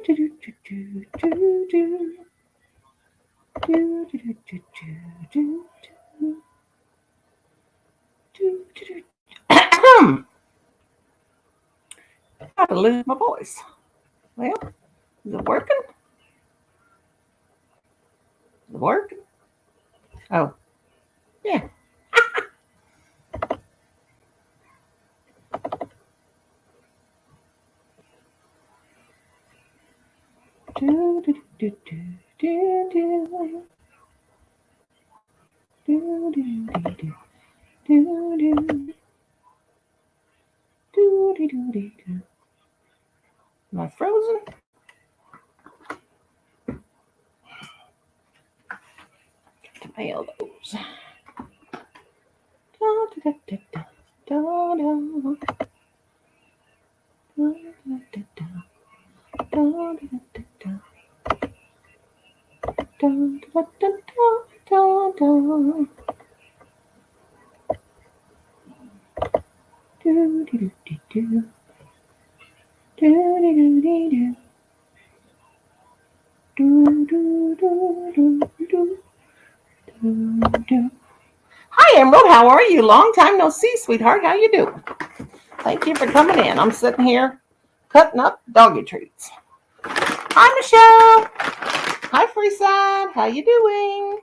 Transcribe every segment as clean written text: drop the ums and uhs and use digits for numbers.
About to lose my voice. Well, is it working? Is it working? Oh, yeah. Am I frozen? To mail those. Hi, Emerald. How are you? Long time no see, sweetheart. How you doing? Thank you for coming in. I'm sitting here cutting up doggy treats. Hi, Michelle. Hi, Freeside. How you doing?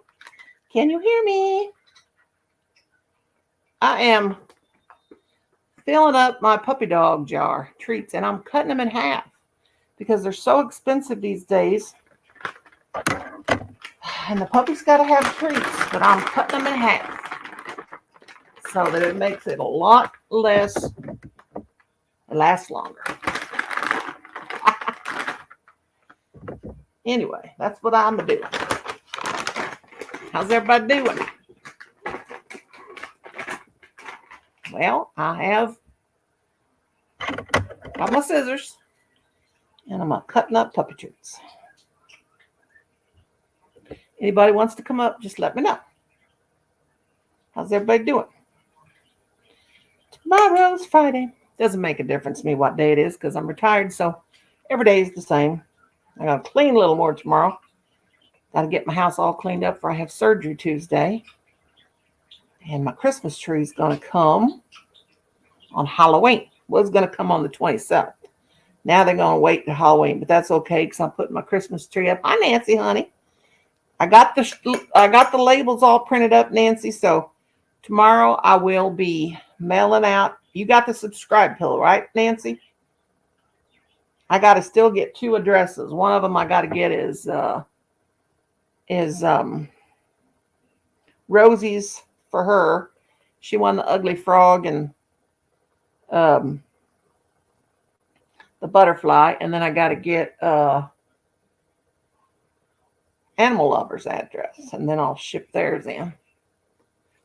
Can you hear me? I am filling up my puppy dog jar treats, and I'm cutting them in half because they're so expensive these days. And the puppies got to have treats, but I'm cutting them in half so that it makes it a lot less, last longer. Anyway, that's what I'm doing. How's everybody doing? Well, I have got my scissors, and I'm cutting up puppy treats. Anybody wants to come up, just let me know. How's everybody doing? Tomorrow's Friday. Doesn't make a difference to me what day it is because I'm retired, so every day is the same. I got to clean a little more tomorrow. Got to get my house all cleaned up for I have surgery Tuesday. And my Christmas tree is going to come on Halloween. Was going to come on the 27th. Now they're going to wait till Halloween, but that's okay because I'm putting my Christmas tree up. Hi, Nancy, honey. I got the labels all printed up, Nancy. So tomorrow I will be mailing out. You got the subscribe pillow, right, Nancy? I got to still get 2 addresses. One of them I got to get is Rosie's for her. She won the Ugly Frog and the butterfly, and then I got to get Animal Lover's address, and then I'll ship theirs in.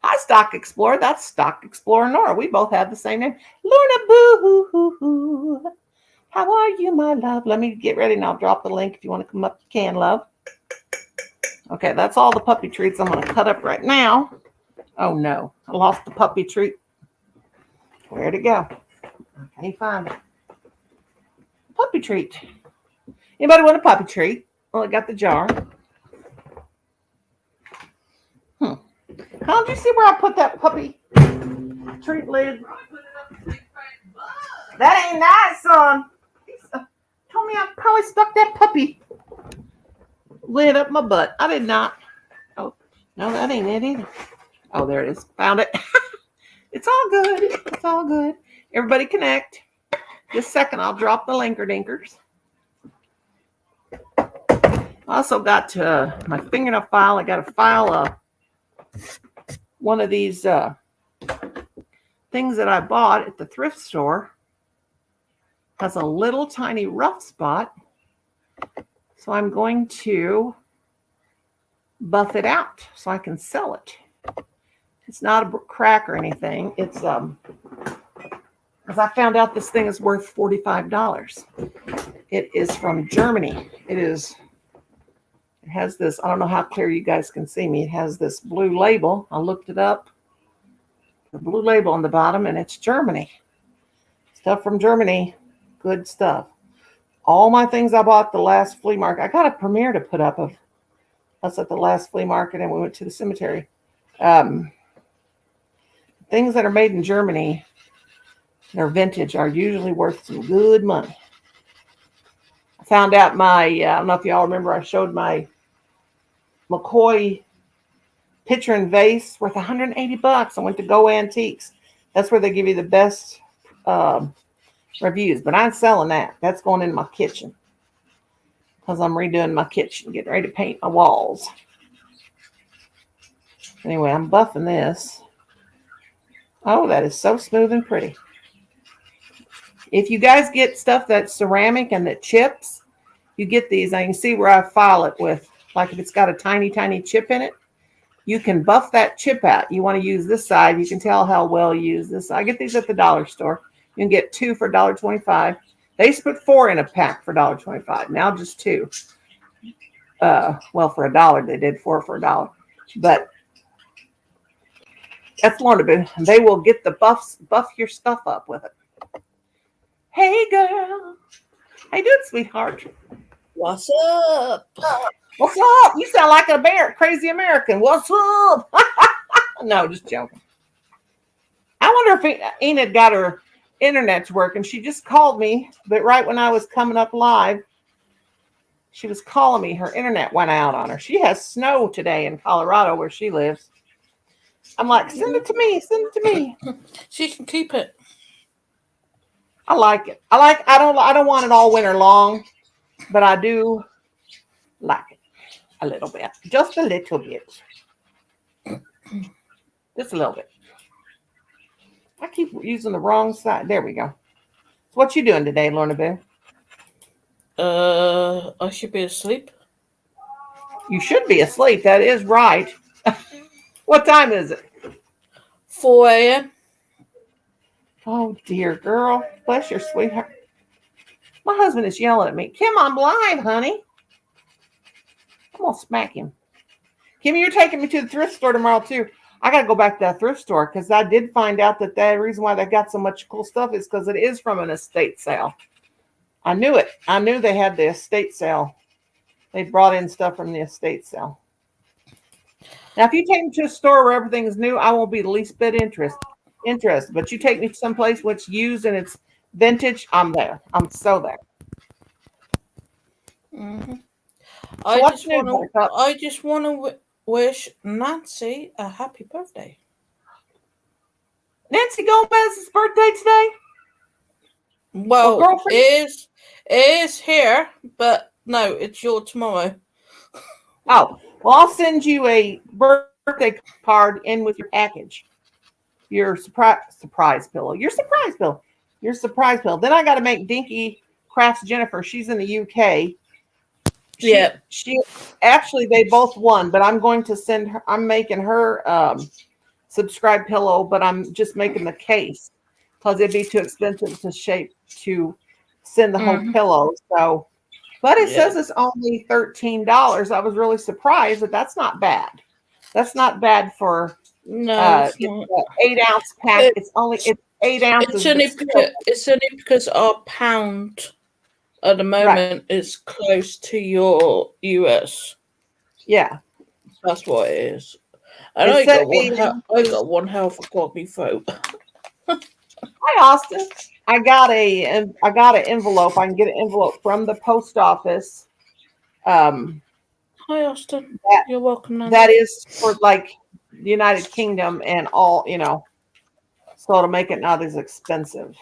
Hi, Stock Explorer. That's Stock Explorer Nora. We both have the same name. Luna Boo Hoo Hoo. How are you, my love? Let me get ready and I'll drop the link if you want to come up. You can, love. Okay, that's all the puppy treats I'm going to cut up right now. Oh, no. I lost the puppy treat. Where'd it go? I can't find it. Puppy treat. Anybody want a puppy treat? Well, I got the jar. How did you see where I put that puppy treat lid? That ain't nice, son. Told me I probably stuck that puppy lid up my butt. I did not. Oh, no, that ain't it either. Oh, there it is. Found it. It's all good. It's all good. Everybody connect. Just a second, I'll drop the linker-dinkers. I also got my fingernail file. I got to file one of these things that I bought at the thrift store. Has a little tiny rough spot. So I'm going to buff it out so I can sell it. It's not a crack or anything. It's because I found out this thing is worth $45. It is from Germany. It has this, I don't know how clear you guys can see me. It has this blue label. I looked it up. The blue label on the bottom, and it's Germany. Stuff from Germany. Good stuff. all my things I bought at the last flea market. I got a premiere to put up of us at the last flea market, and we went to the cemetery. Um, Things that are made in Germany that are vintage are usually worth some good money. I found out I don't know if y'all remember, I showed my McCoy pitcher and vase worth $180. I went to Go Antiques. That's where they give you the best um, reviews. But I'm selling that. That's going in my kitchen because I'm redoing my kitchen, getting ready to paint my walls. Anyway, I'm buffing this. Oh, that is so smooth and pretty. If you guys get stuff that's ceramic and that chips, you get these. I can see where I file it with, like if it's got a tiny, tiny chip in it, you can buff that chip out. You want to use this side. You can tell how well you use this. I get these at the dollar store. You can get 2 for $1.25. They used to put 4 in a pack for $1.25. Now just 2. Well, for $1, they did 4 for $1. But that's Lorna. They will get the buff your stuff up with it. Hey, girl. How you doing, sweetheart? What's up? What's up? You sound like a crazy American. What's up? No, just joking. I wonder if Enid got her internet's working. She just called me, but right when I was coming up live, she was calling me. Her internet went out on her. She has snow today in Colorado where she lives. I'm like, send it to me. Send it to me. She can keep it. I like it. I don't want it all winter long, but I do like it a little bit. Just a little bit. Just a little bit. I keep using the wrong side. There we go. So what you doing today, Lorna Boo? I should be asleep. You should be asleep. That is right. What time is it? 4 a.m. Oh, dear girl. Bless your sweetheart. My husband is yelling at me. Kim, I'm live, honey. I'm going to smack him. Kim, you're taking me to the thrift store tomorrow, too. I got to go back to that thrift store because I did find out that the reason why they got so much cool stuff is because it is from an estate sale. I knew it. I knew they had the estate sale. They brought in stuff from the estate sale. Now, if you take me to a store where everything is new, I won't be the least bit interested. But you take me to someplace where it's used and it's vintage, I'm there. I'm so there. Mm-hmm. So I just want to wish Nancy a happy birthday. Nancy Gomez's birthday today? Well, it is here, but no, it's your tomorrow. Oh, well, I'll send you a birthday card in with your package. Your surprise pillow. Your surprise pillow. Your surprise pillow. Then I got to make Dinky Crafts Jennifer. She's in the UK. She actually, they both won, but I'm going to send her. I'm making her subscribe pillow, but I'm just making the case because it'd be too expensive to send the whole pillow. So, but it says it's only $13. I was really surprised that that's not bad. That's not bad for it's an 8-ounce pack. It's 8 ounces. It's only because our pound at the moment is close to your US. Yeah, that's what it is. And I got one hell of a clogging throat. Hi, Austin. I got an envelope. I can get an envelope from the post office. Hi, Austin. You're welcome. Nancy. That is for like the United Kingdom and all, so it'll make it not as expensive.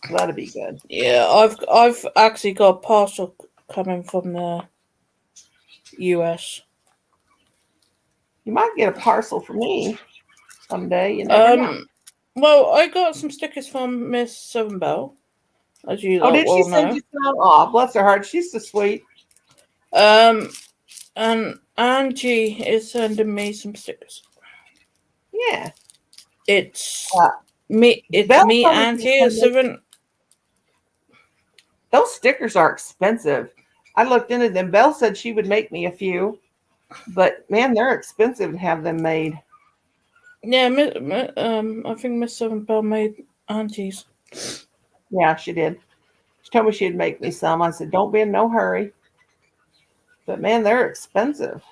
So that'd be good. Yeah, I've actually got a parcel coming from the US. You might get a parcel for me someday. You never know. Well, I got some stickers from Miss Southern Belle, as you did she send you some? Oh, bless her heart. She's so sweet. And Angie is sending me some stickers. Yeah. It's me. It's me, Angie, and Southern. Those stickers are expensive. I looked into them. Belle said she would make me a few, but man, they're expensive to have them made. Yeah, I think Miss Southern Belle made Angie's. Yeah, she did. She told me she'd make me some. I said, don't be in no hurry. But man, they're expensive.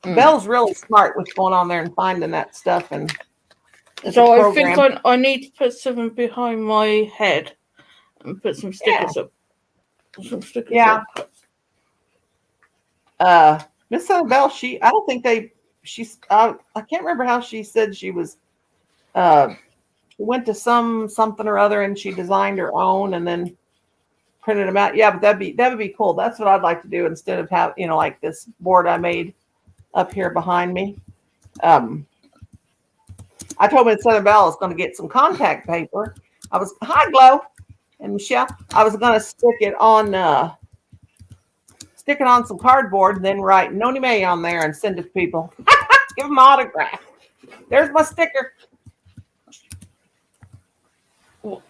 Belle's really smart with going on there and finding that stuff. And so I think I need to put something behind my head and put some stickers up. Some stickers up. Miss Belle, I don't think I can't remember how she said she was, went to something or other and she designed her own and then printed them out. Yeah, but that would be cool. That's what I'd like to do instead of have, like this board I made up here behind me. I told Miss Southern Belle I was going to get some contact paper. Hi, Glow and Michelle. I was going to stick it on some cardboard and then write Noni May on there and send it to people. Give them an autograph. There's my sticker.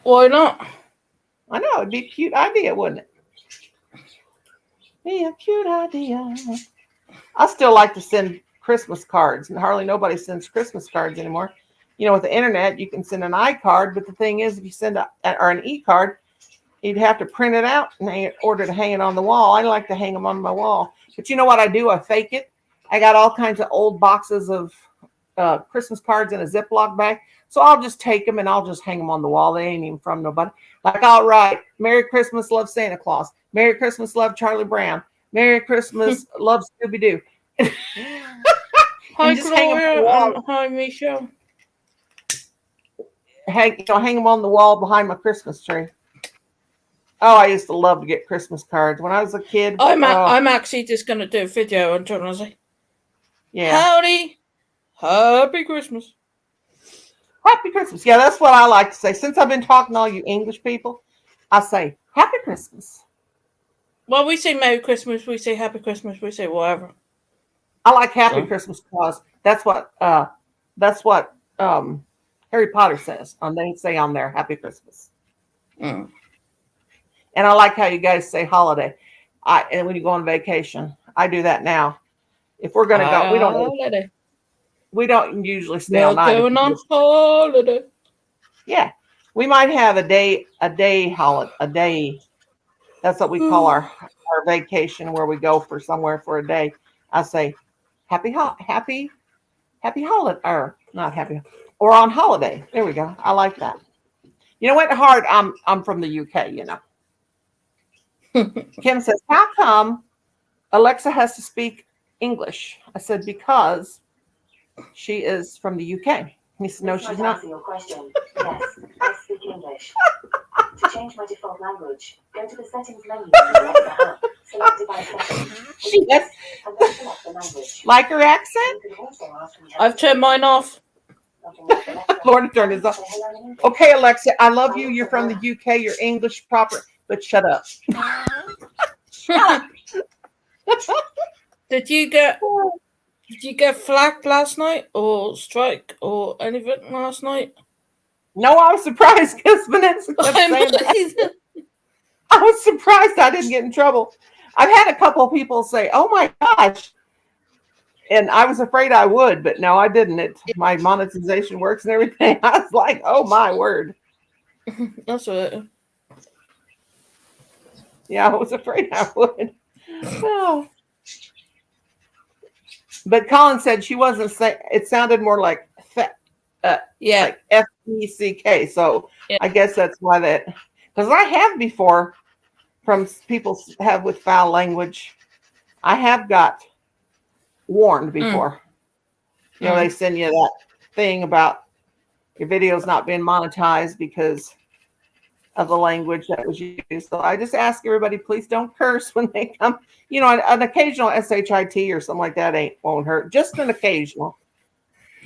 Why not? I know, it'd be a cute idea, wouldn't it? Be a cute idea. I still like to send Christmas cards, and hardly nobody sends Christmas cards anymore. With the internet, you can send an iCard, but the thing is, if you send an e-card, you'd have to print it out in order to hang it on the wall. I like to hang them on my wall. But you know what I do? I fake it. I got all kinds of old boxes of Christmas cards in a Ziploc bag. So I'll just take them and I'll just hang them on the wall. They ain't even from nobody. Like I'll write, Merry Christmas, love Santa Claus. Merry Christmas, love Charlie Brown. Merry Christmas, love Scooby-Doo. Hi, Gloria. Hi, Michelle. Hang them on the wall behind my Christmas tree. Oh, I used to love to get Christmas cards when I was a kid. I'm actually just going to do a video on Thursday. Yeah. Howdy. Happy Christmas. Happy Christmas. Yeah, that's what I like to say. Since I've been talking to all you English people, I say Happy Christmas. Well, we say Merry Christmas, we say Happy Christmas, we say whatever. I like Happy Christmas because that's what Harry Potter says. They say on there Happy Christmas. Mm. And I like how you guys say holiday. And when you go on vacation, I do that now. If we're gonna go, we don't usually stay all night. Going on holiday. Yeah, we might have a day holiday. A day. That's what we call our vacation, where we go for somewhere for a day. I say, happy holiday, or not happy, or on holiday. There we go. I like that. You know what? Hard. I'm from the UK. Kim says, how come Alexa has to speak English? I said, because she is from the UK. He said, no, she's not. Your question. Yes, I speak English. To change my default language, go to the settings menu and Alexa app. Select device settings. Yes. And then select the language. Like her accent? You can also ask me I've turned mine off. Lord, turn his off. Okay, Alexa, I love you. You're from the UK. You're English proper, but shut up. Did you get flagged last night or strike or anything last night? No, I was surprised because Vanessa kept saying that. I was surprised I didn't get in trouble. I've had a couple of people say, oh my gosh. And I was afraid I would, but no, I didn't. My monetization works and everything. I was like, oh my word. That's it. Yeah, I was afraid I would. Oh. But Colin said she wasn't saying, it sounded more like like F-E-C-K. So yeah. I guess that's why that, because I have before from people have with foul language. I have got warned before. They send you that thing about your videos not being monetized because of the language that was used. So I just ask everybody, please don't curse when they come. An occasional SHIT or something like that won't hurt. Just an occasional.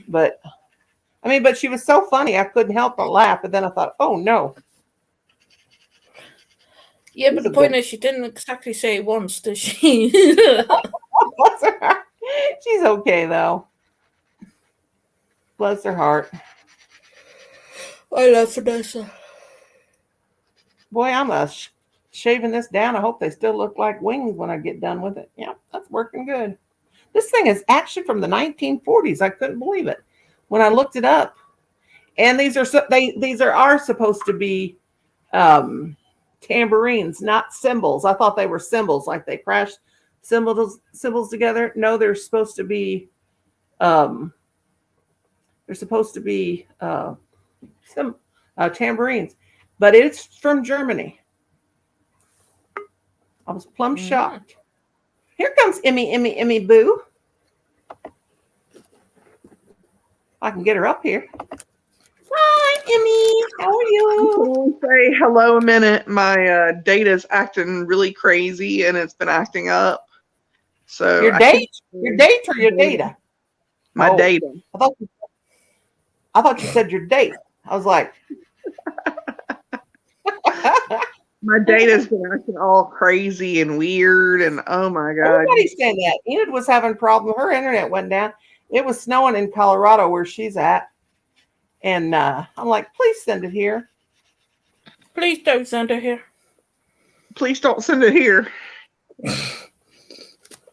But she was so funny, I couldn't help but laugh. But then I thought, oh no. Yeah, but the point is, she didn't exactly say it once, did she? Bless her heart. She's okay though. Bless her heart. I love Vanessa. Boy, I'm shaving this down. I hope they still look like wings when I get done with it. Yeah, that's working good. This thing is actually from the 1940s. I couldn't believe it when I looked it up. And these are supposed to be tambourines, not cymbals. I thought they were cymbals, like they crashed cymbals together. No, they're supposed to be um, some tambourines, but it's from Germany. I was plumb shocked. Here comes Emmy Boo. I can get her up here. Hi, Emmy. How are you? Say hello a minute. My data's acting really crazy and it's been acting up. So Your date or your data? My Oh. data. I thought you said your date. I was like, My data's been acting all crazy and weird and oh my god. everybody's saying that. Enid was having a problem. Her internet went down. It was snowing in Colorado where she's at. And I'm like, please send it here. Please don't send her here. Please don't send it here.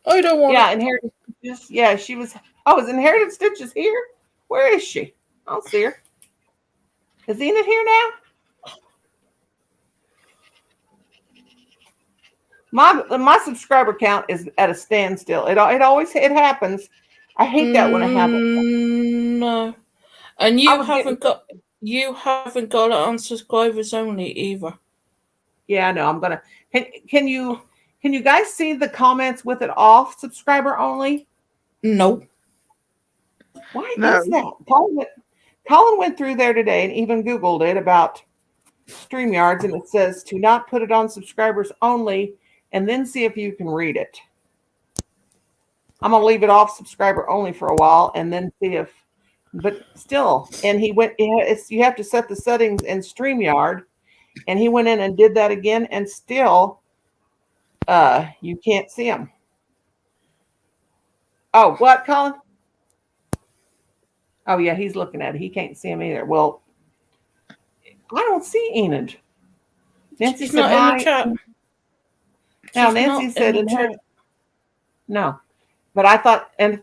I don't want. Yeah, Inherited Stitches. Yeah, she was. Oh, is Inherited Stitches here? Where is she? I don't see her. Is Enid here now? My subscriber count is at a standstill. It happens. I hate that when it happens. No, and you I was haven't got it on subscribers only either. Yeah, I know. I'm gonna. Can you guys see the comments with it off? Subscriber only. No. Why No. is that? Colin went through there today and even Googled it about StreamYards, and it says to not put it on subscribers only, and then see if you can read it. I'm gonna leave it off subscriber only for a while, and then see if. But still, and he went. You have to set the settings in StreamYard, and he went in and did that again, and still, you can't see them. Oh, what, Colin? Oh yeah, he's looking at it. He can't see him either. Well, I don't see Enid. Nancy She's said not hi. in the chat. Now She's Nancy not said in the inherit. No, but I thought, and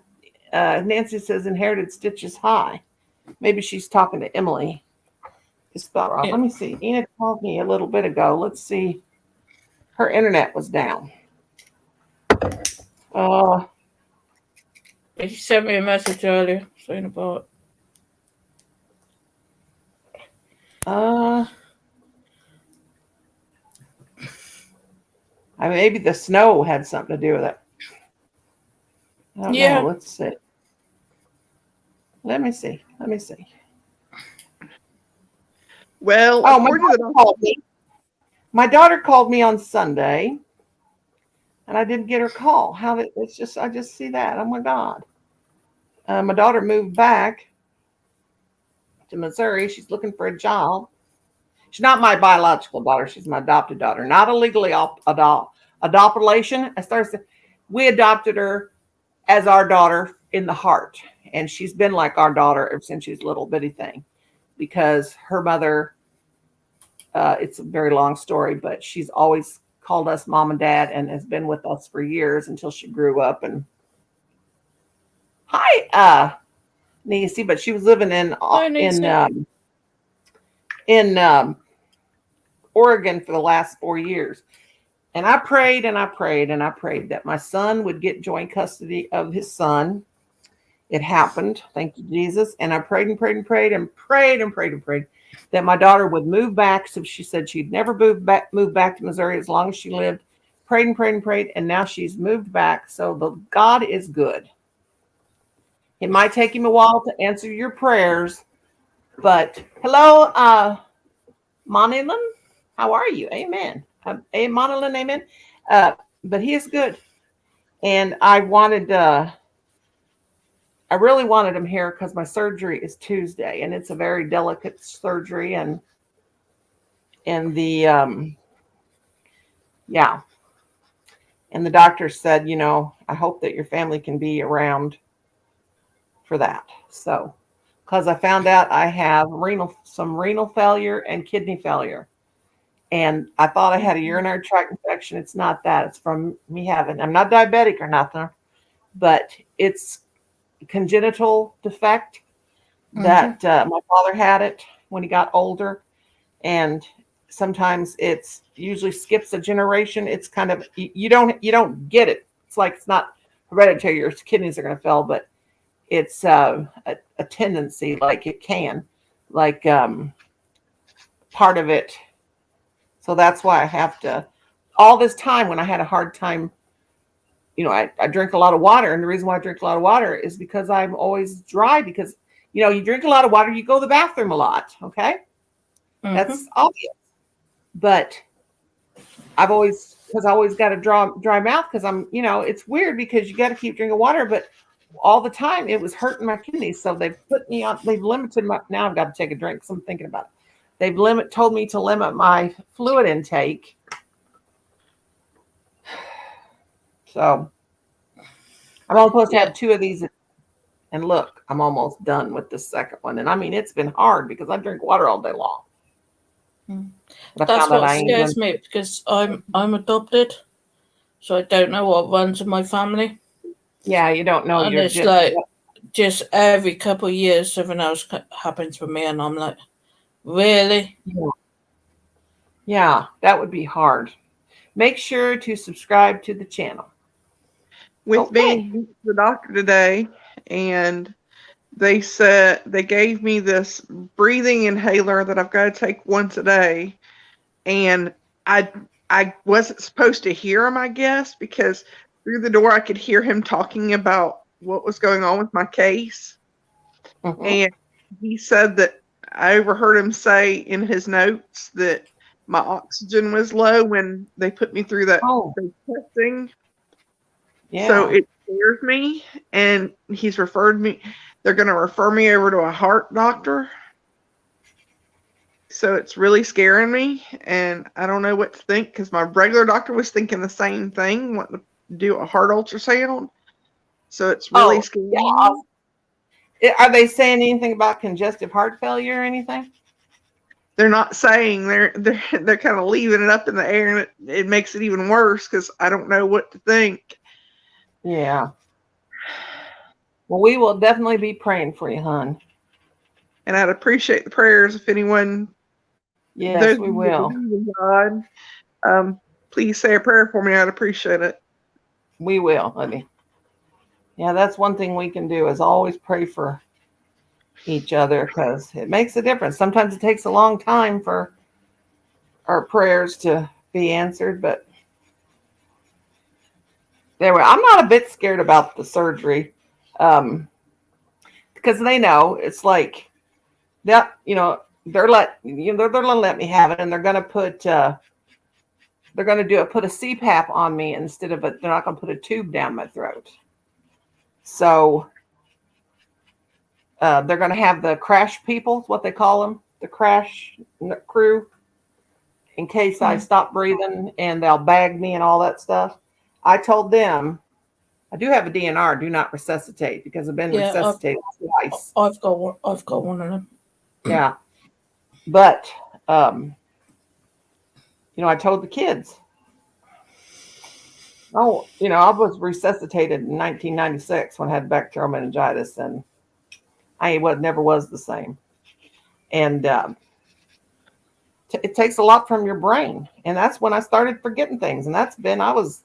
Nancy says inherited stitches high. Maybe she's talking to Emily. It's spelled wrong. Yeah. Let me see. Enid called me a little bit ago. Let's see. Her internet was down. She sent me a message earlier saying about. Maybe the snow had something to do with it. I don't Yeah. know. Let's see. Let me see. Well, Oh, my according to daughter called me. My daughter called me on Sunday, and I didn't get her call. I just see that. Oh my God. My daughter moved back to Missouri. She's looking for a job. She's not my biological daughter. She's my adopted daughter. Not illegally adoption. We adopted her as our daughter in the heart, and she's been like our daughter ever since she's a little bitty thing, because her mother. It's a very long story, but she's always called us mom and dad and has been with us for years until she grew up. And hi, Nancy, but she was living in Oregon for the last 4 years. And I prayed and I prayed and I prayed that my son would get joint custody of his son. It happened. Thank you, Jesus. And I prayed and prayed and prayed and prayed and prayed and prayed that my daughter would move back. So she said she'd never move back to Missouri as long as she lived. Prayed and prayed and prayed. And now she's moved back. So God is good. It might take him a while to answer your prayers, but hello, Monilyn. How are you? Amen. Monilyn, amen. But he is good. And I really wanted him here because my surgery is Tuesday, and it's a very delicate surgery. And the doctor said, I hope that your family can be around for that. So, because I found out I have some renal failure and kidney failure. And I thought I had a urinary tract infection. It's not that. It's from me I'm not diabetic or nothing, but it's congenital defect that my father had it when he got older. And sometimes it's usually skips a generation. It's kind of you don't get it. It's like it's not hereditary. Your kidneys are going to fail, but it's a tendency, like it can, like part of it. So that's why I have to. All this time when I had a hard time, I drink a lot of water, and the reason why I drink a lot of water is because I'm always dry. Because you drink a lot of water, you go to the bathroom a lot. Okay, that's obvious. But I always got a dry mouth because I'm, it's weird because you got to keep drinking water, but all the time it was hurting my kidneys. So they've limited my, now I've got to take a drink because I'm thinking about it. They've told me to limit my fluid intake. So I'm only supposed to have 2 of these. And look, I'm almost done with the second one. And I mean, it's been hard because I drink water all day long. That's what scares me because I'm adopted, so I don't know what runs in my family. Yeah, you don't know. And it's like just every couple of years something else happens with me, and I'm like, really? Yeah, that would be hard. Make sure to subscribe to the channel. With being the doctor today, and they said they gave me this breathing inhaler that I've got to take once a day, and I wasn't supposed to hear him, I guess, because through the door I could hear him talking about what was going on with my case. And he said that I overheard him say in his notes that my oxygen was low when they put me through that testing. Yeah. So it scares me, and he's referred me. They're going to refer me over to a heart doctor. So it's really scaring me, and I don't know what to think because my regular doctor was thinking the same thing, wanting to do a heart ultrasound. So it's really scary. Yeah. Are they saying anything about congestive heart failure or anything? They're not saying. They're kind of leaving it up in the air, and it makes it even worse because I don't know what to think. Yeah. Well, we will definitely be praying for you, hon. And I'd appreciate the prayers if anyone. Yes, we will. God, please say a prayer for me. I'd appreciate it. We will, honey. Yeah, that's one thing we can do is always pray for each other because it makes a difference. Sometimes it takes a long time for our prayers to be answered, but anyway, I'm not a bit scared about the surgery because they know it's like that. They're gonna let me have it, and they're gonna put put a CPAP on me instead of they're not gonna put a tube down my throat. So they're gonna have the crash people, what they call them, the crash crew, in case I stop breathing, and they'll bag me and all that stuff. I told them I do have a DNR, do not resuscitate, because I've been resuscitated twice. I've got one of them. Yeah. But, I told the kids, I was resuscitated in 1996 when I had bacterial meningitis, and I never was the same. And it takes a lot from your brain. And that's when I started forgetting things. And I was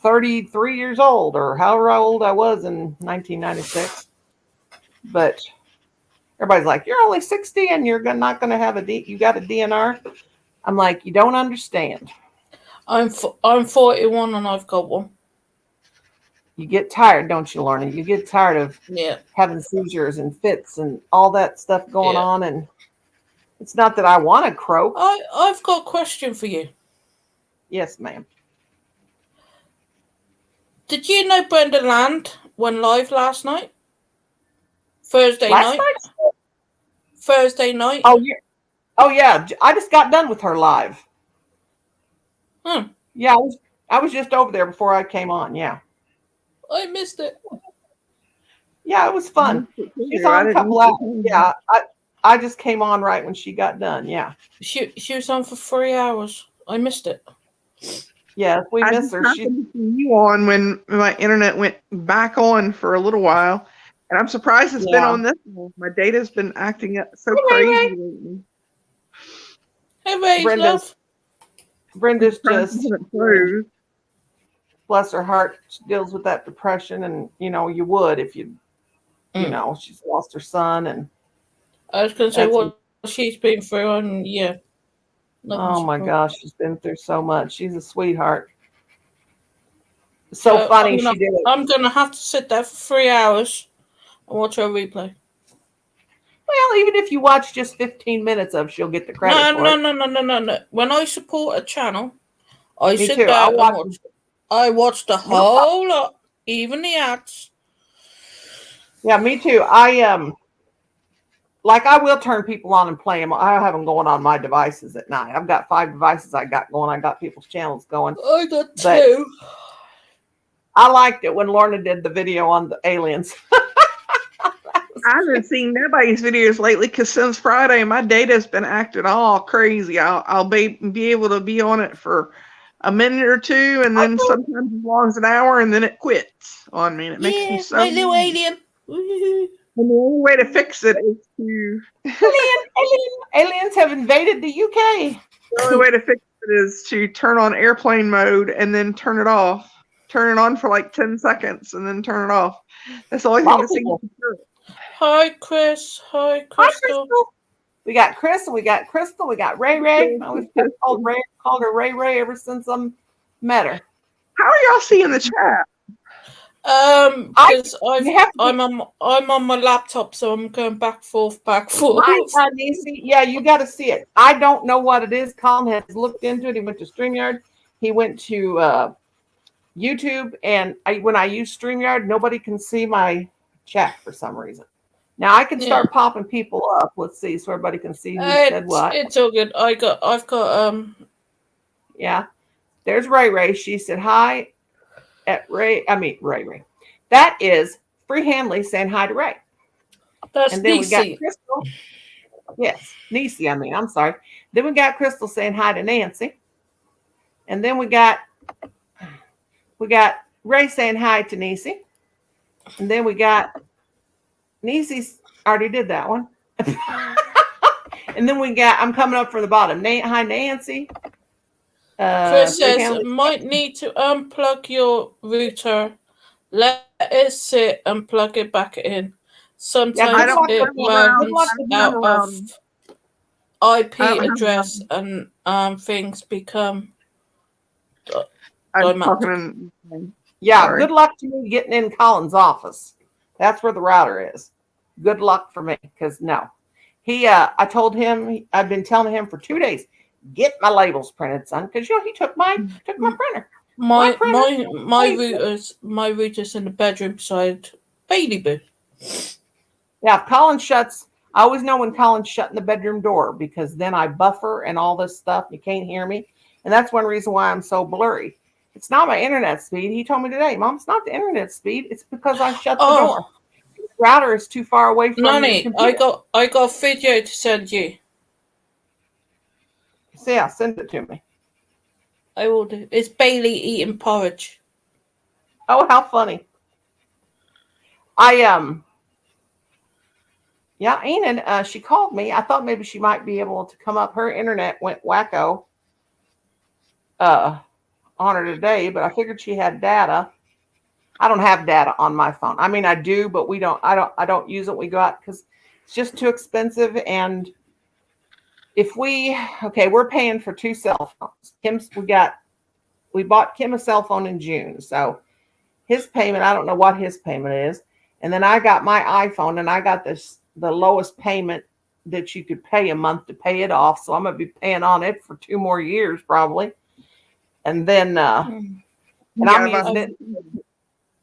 33 years old, or however old I was in 1996. But everybody's like, you're only 60 and you're not going to have you got a DNR. I'm like, you don't understand. I'm 41 and I've got one. You get tired, don't you, Lorna? You get tired of having seizures and fits and all that stuff going on. And it's not that I want to croak. I've got a question for you. Yes, ma'am. Did you know Brenda Land went live last night? Thursday night? Thursday night. Oh yeah. I just got done with her live. Yeah, I was just over there before I came on. Yeah. I missed it. Yeah, it was fun. She's on a couple hours. Yeah, I just came on right when she got done. Yeah. She was on for 3 hours. I missed it. Yes, we miss her. She you on when my internet went back on for a little while, and I'm surprised it's been on this one. My data's been acting up so crazy lately. Hey, Ray, love. Brenda's just, Closed. bless her heart, she deals with that depression, and you would if you Mm. know, she's lost her son, and I was going to say That's- what she's been through, and yeah. oh my surprised. gosh, she's been through so much. She's a sweetheart. So So funny I'm gonna- she did it. I'm going to have to sit there for 3 hours and watch her replay. Well, even if you watch just 15 minutes of, she'll get the credit for it. No. When I support a channel, I Me sit too. there I'll and watch watch. I watch the whole lot, even the ads. Yeah, me too. Like I will turn people on and play them. I have them going on my devices at night. I've got 5 devices I got going. I got people's channels going. I got But- 2. I liked it when Lorna did the video on the aliens. I haven't seen nobody's videos lately because since Friday, my data's been acting all crazy. I'll be able to be on it for a minute or two, and then sometimes as long as an hour, and then it quits on me. And it makes me so. my little mad. alien. Woo-hoo. And the only way to fix it is to. Aliens have invaded the UK. The only way to fix it is to turn on airplane mode and then turn it off. Turn it on for like 10 seconds and then turn it off. That's the only Lot thing of that seems people. to do it. Hi, Chris. Hi, Hi, Crystal. Crystal. We got Chris, and we got Crystal, we got Ray Ray. I always called her Ray Ray ever since I met her. How are y'all seeing the chat? Because you have to- I'm on my laptop, so I'm going back forth. Hi, Nisi. Yeah, you got to see it. I don't know what it is. Colin has looked into it. He went to StreamYard. He went to YouTube, and when I use StreamYard, nobody can see my chat for some reason. Now I can start popping people up. Let's see, so everybody can see who said what. It's all good. I've got Yeah, there's Ray Ray. She said hi at Ray. Ray. That is Free Hanley saying hi to Ray. that's And then we got DC. Crystal. Yes, Nisi. I'm sorry. Then we got Crystal saying hi to Nancy. And then we got Ray saying hi to Nisi. And then we got Nisi's already did that one. And then we got, I'm coming up from the bottom. Hi, Nancy. Chris Free says Hanley. might need to unplug your router, let it sit, and plug it back in. Sometimes I don't it have around. runs I out don't of IP I don't have address, and things become. I'm I'm talking Yeah, Sorry. good luck to me getting in Colin's office. That's where the router is. Good luck for me, because no. I told him, I've been telling him for 2 days, get my labels printed, son, because he took my printer. My printer- my router's in the bedroom beside Baby Boo. Yeah, if Colin shuts, I always know when Colin's shutting the bedroom door, because then I buffer and all this stuff. You can't hear me. And that's one reason why I'm so blurry. It's not my internet speed. He told me today, Mom, it's not the internet speed. It's because I shut the door. The router is too far away from the Nani, computer. I got a video to send you. So yeah, send it to me. I will do. It's Bailey eating porridge. Oh, how funny. Yeah, Enid, she called me. I thought maybe she might be able to come up. Her internet went wacko on her today, but I figured she had data. I don't have data on my phone. I mean, I do, but I don't use it. We go out because it's just too expensive. And we're paying for 2 cell phones. We bought Kim a cell phone in June. So his payment, I don't know what his payment is. And then I got my iPhone, and I got the lowest payment that you could pay a month to pay it off. So I'm going to be paying on it for 2 more years probably. And then, and I'm using it.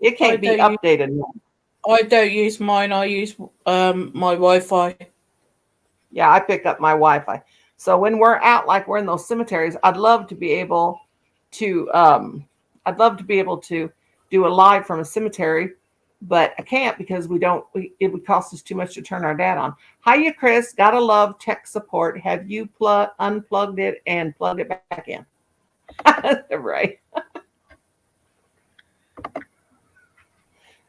It can't be updated. I don't use mine. I use my Wi-Fi. Yeah, I pick up my Wi-Fi. So when we're out, like we're in those cemeteries, I'd love to be able to do a live from a cemetery, but I can't because it would cost us too much to turn our data on. Hiya, Chris. Gotta love tech support. Have you unplugged it and plugged it back in? Right.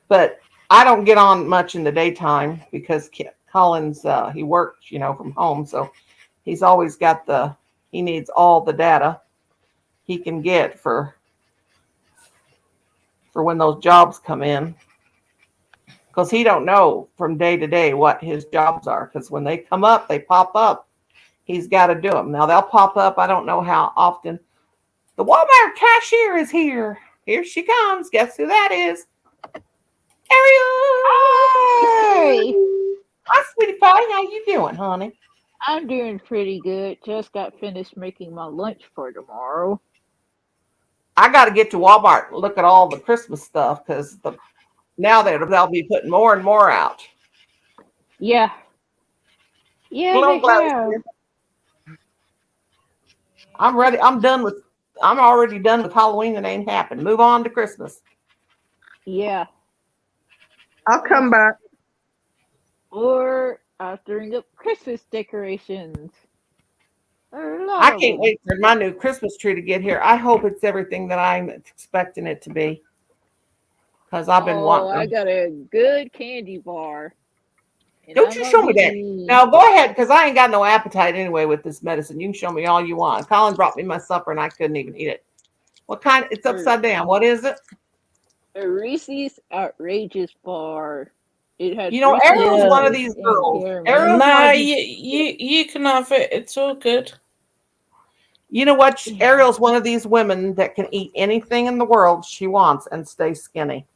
But I don't get on much in the daytime because Colin's, he works, from home. So he's always got he needs all the data. he can get for when those jobs come in. Because he don't know from day to day what his jobs are. Because when they come up, they pop up. He's got to do them. Now they'll pop up. I don't know how often. The Walmart cashier is here. Here she comes. Guess who that is? Ariel. Hey, Hi, sweetie pie. How you doing, honey? I'm doing pretty good. Just got finished making my lunch for tomorrow. I got to get to Walmart and look at all the Christmas stuff because now they'll be putting more and more out. Yeah. Yeah, Well, I'm they glad have. I'm ready. I'm already done with Halloween. That ain't happened. Move on to Christmas. Yeah. I'll come back. Or throwing up Christmas decorations. I can't wait for my new Christmas tree to get here. I hope it's everything that I'm expecting it to be. Because I've been wanting. I got a good candy bar. And Don't I'm you gonna show me that. be- Now go ahead, because I ain't got no appetite anyway with this medicine. You can show me all you want. Colin brought me my supper and I couldn't even eat it. What kind? It's upside down. What is it? A Reese's Outrageous bar. It has You know, Reese's Ariel's Yeah. one of these and girls. caramel. Ariel's one Nah, of these- you can have it. It's all good. You know what? Ariel's one of these women that can eat anything in the world she wants and stay skinny.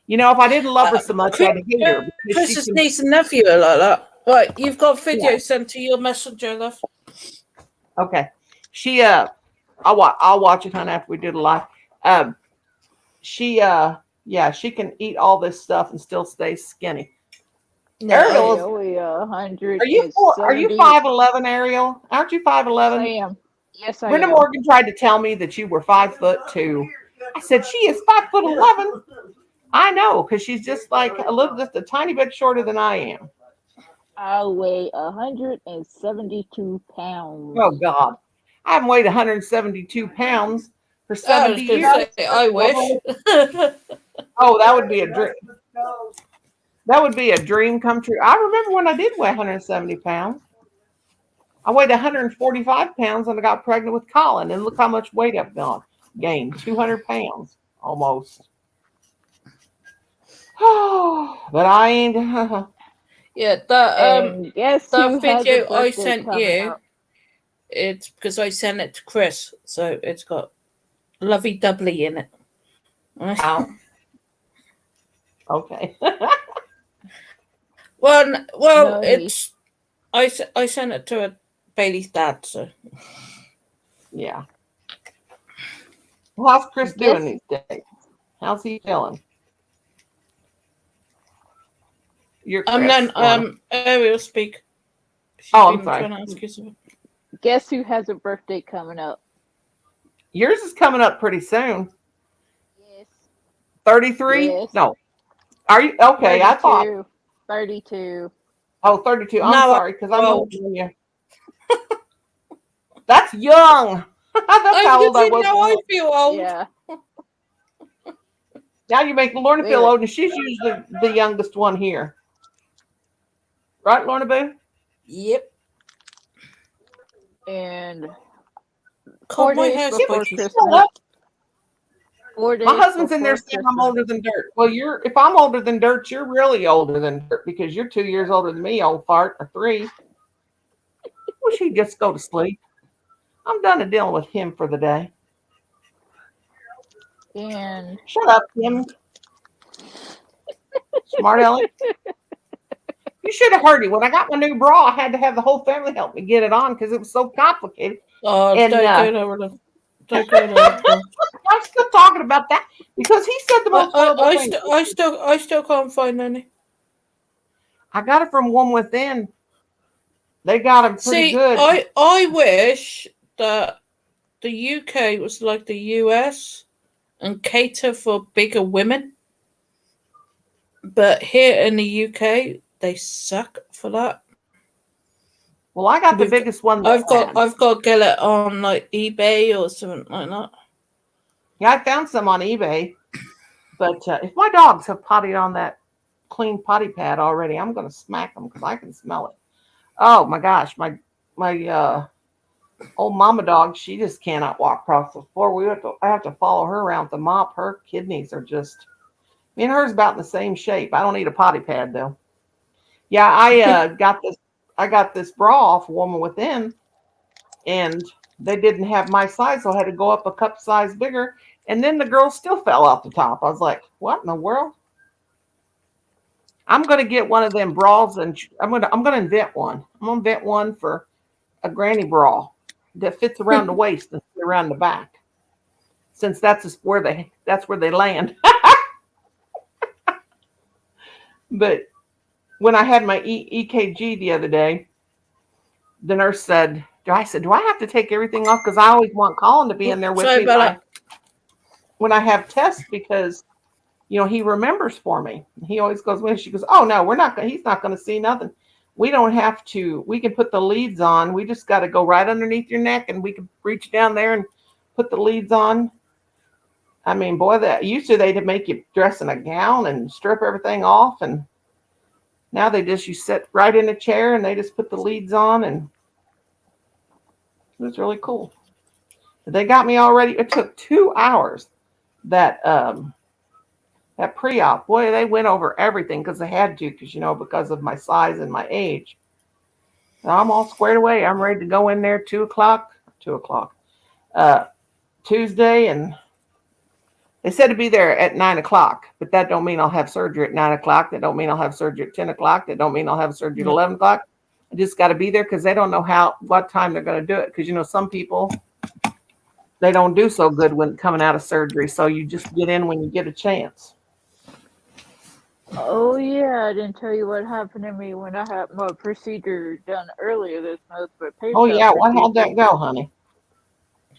You know, if I didn't love her so much, I'd hate her. because she Chris's can- niece and nephew are like that. Right, you've got video sent to your messenger, love. Okay. She I'll watch it, honey, after we do the live. She she can eat all this stuff and still stay skinny. Ariel, I weigh 100. are you 5'11", Ariel? Aren't you 5'11"? I am. Yes, I Brenda am. Morgan tried to tell me that you were 5'2". I said she is 5'11". I know, because she's just just a tiny bit shorter than I am. I weigh 172 pounds. Oh God, I haven't weighed 172 pounds for I 70 was going years. to say, I wish. Oh, that would be a dream. That would be a dream come true. I remember when I did weigh 170 pounds. I weighed 145 pounds and I got pregnant with Colin. And look how much weight I've gained 200 pounds almost. But I ain't. Yeah, that And guess that who has a video I birthday sent coming you, up? it's because I sent it to Chris, so it's got lovey doubly in it. Ow. Okay. Well, No, it's I sent it to Bailey's dad, so Yeah. Well, how's Chris Yes. doing these days? How's he feeling? You're Chris. then Ariel speak. She's Oh, I'm been sorry. trying to ask you something. Guess who has a birthday coming up? Yours is coming up pretty soon. Yes. 33? Yes. No. Are you okay? I thought 32. 32. I'm No, sorry, because I'm well- older than you. That's young. That's how old I was. I feel old. Yeah. Now you make Lorna feel Really? old, and she's usually the youngest one here. Right, Lorna Boo? Yep. And God, my days hair's before spiky. Christmas. 4 days My husband's in there before saying I'm Christmas. older than dirt. Well, if I'm older than dirt, you're really older than dirt because you're 2 years older than me, old fart, or 3. Wish he'd just go to sleep. I'm done dealing with him for the day. And Shut up, Tim. Smart Ellie. You should have heard it. When I got my new bra, I had to have the whole family help me get it on because it was so complicated. Oh, And, don't go there with him. Don't go there. with him. I'm still talking about that because he said the most horrible thing. I still can't find any. I got it from One Within. They got him pretty See, good. I wish that the UK was like the US and cater for bigger women. But here in the UK, they suck for that. Well, I got the We've- biggest one. I've got then. to get it on like eBay or something like that. Yeah, I found some on eBay. But if my dogs have potted on that clean potty pad already, I'm going to smack them because I can smell it. Oh my gosh, my old mama dog, she just cannot walk across the floor. I have to follow her around with the mop. Her kidneys are just, me and her's about in the same shape. I don't need a potty pad though. Yeah, I got this bra off a Woman Within, and they didn't have my size, so I had to go up a cup size bigger. And then the girl still fell off the top. I was like, what in the world? I'm gonna get one of them bras, and I'm gonna invent one. I'm gonna invent one for a granny bra that fits around the waist and around the back, since that's where they land. But when I had my EKG the other day, the nurse said, do I have to take everything off? Because I always want Colin to be in there with Sorry me about when I have tests, because he remembers for me. He always goes with. She goes, oh no, he's not going to see nothing. We don't have to. We can put the leads on. We just got to go right underneath your neck, and we can reach down there and put the leads on. I mean, boy, that used to they'd make you dress in a gown and strip everything off, and now you sit right in a chair and they just put the leads on, and it was really cool. They got me all ready. It took 2 hours. That pre-op, boy, they went over everything because they had to, because of my size and my age. And I'm all squared away. I'm ready to go in there 2 o'clock, Tuesday, and they said to be there at 9 o'clock, but that don't mean I'll have surgery at 9 o'clock. That don't mean I'll have surgery at 10 o'clock. That don't mean I'll have surgery at 11 o'clock. I just got to be there because they don't know what time they're going to do it. Because, some people, they don't do so good when coming out of surgery. So you just get in when you get a chance. Oh yeah, I didn't tell you what happened to me when I had my procedure done earlier this month for PayPal. Oh yeah, how'd that go, honey?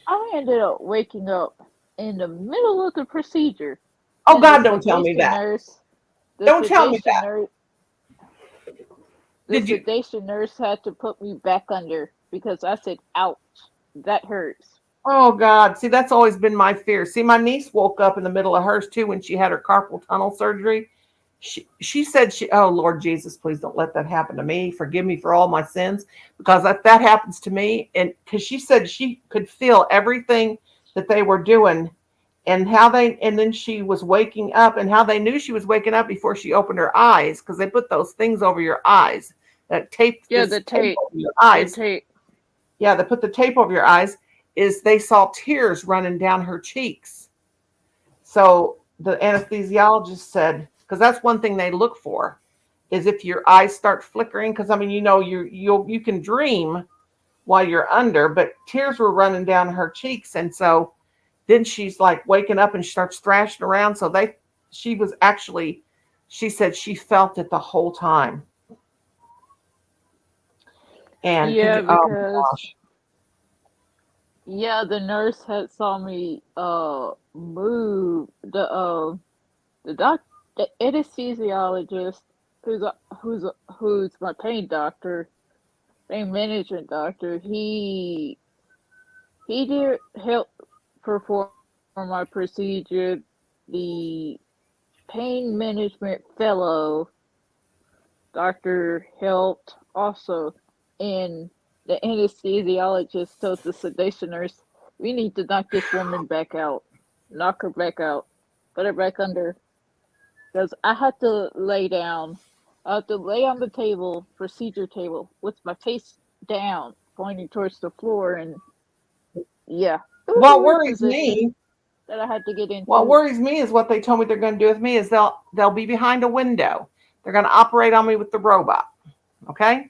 I ended up waking up in the middle of the procedure. Oh God, don't tell me that. Don't tell me that. The sedation nurse had to put me back under because I said, ouch, that hurts. Oh God, see, that's always been my fear. See, my niece woke up in the middle of hers too when she had her carpal tunnel surgery. She said, oh Lord Jesus, please don't let that happen to me. Forgive me for all my sins, because if that happens to me, and because she said she could feel everything that they were doing, and then she was waking up, and how they knew she was waking up before she opened her eyes, because they put those things over your eyes, that tape. Yeah, the tape over your eyes. The tape. Yeah, they put the tape over your eyes. Is they saw tears running down her cheeks. So the anesthesiologist said, because that's one thing they look for, is if your eyes start flickering. Because I mean, you can dream while you're under, but tears were running down her cheeks, and so then she's like waking up and she starts thrashing around. So she said she felt it the whole time. And yeah, because the nurse had saw me move the anesthesiologist who's my pain management doctor. He did help perform my procedure. The pain management fellow doctor helped also, and the anesthesiologist told the sedation nurse, we need to knock this woman back out. Knock her back out. Put her back under. Because I had to lay down. I had to lay on the table, procedure table, with my face down, pointing towards the floor, and yeah. What worries me that I had to get into. What worries me is what they told me they're going to do with me is they'll be behind a window. They're going to operate on me with the robot. Okay?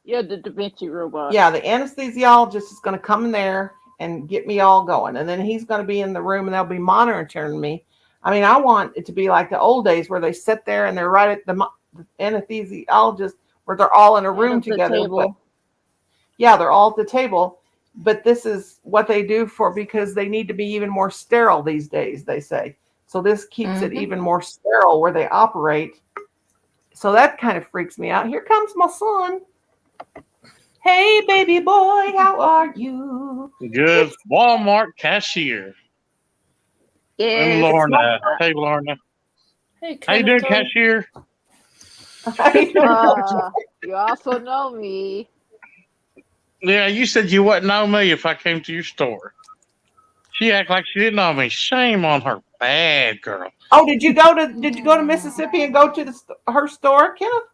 Yeah, the Da Vinci robot. Yeah, the anesthesiologist is going to come in there and get me all going. And then he's going to be in the room and they'll be monitoring me. I mean, I want it to be like the old days where they sit there and they're right at the anesthesiologist, where they're all in a room together. But, yeah, they're all at the table. But this is what they do because they need to be even more sterile these days, they say. So this keeps it even more sterile where they operate. So that kind of freaks me out. Here comes my son. Hey, baby boy, how are you? Good. Walmart cashier. Yes. Lorna. Hey, Lorna. Hey, how you doing, cashier? You also know me. Yeah, you said you wouldn't know me if I came to your store. She act like she didn't know me. Shame on her. Bad girl. Oh, did you go to Mississippi and go to her store, Kenneth?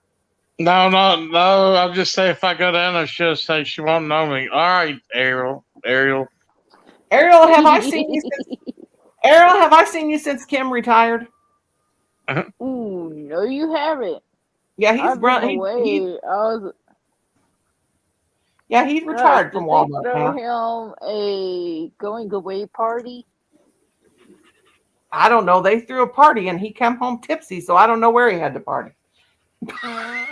No. I'm just saying if I go down there, she'll say she won't know me. All right, Ariel. Ariel, have I seen you since Kim retired? Ooh, no, you haven't. Yeah, he's I've run. been away. He's retired from Did they Walmart throw now. him a going away party? I don't know. They threw a party and he came home tipsy, so I don't know where he had the party. I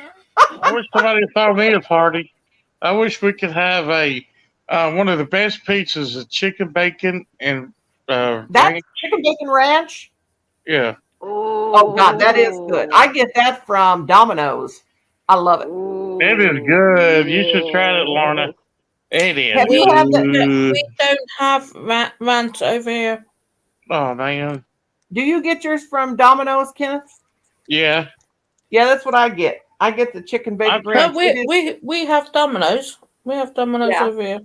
wish somebody would throw me a party. I wish we could have a one of the best pizzas, a chicken bacon and That's ranch. chicken bacon ranch. Yeah. Oh God, that is good. I get that from Domino's. I love it. It is good. You should try it, Lorna. It is. Have We, you had that? we don't have ranch over here. Oh man. Do you get yours from Domino's, Kenneth? Yeah. Yeah, that's what I get. I get the chicken bacon No, ranch. No, It is- we have Domino's. We have Domino's Yeah. over here.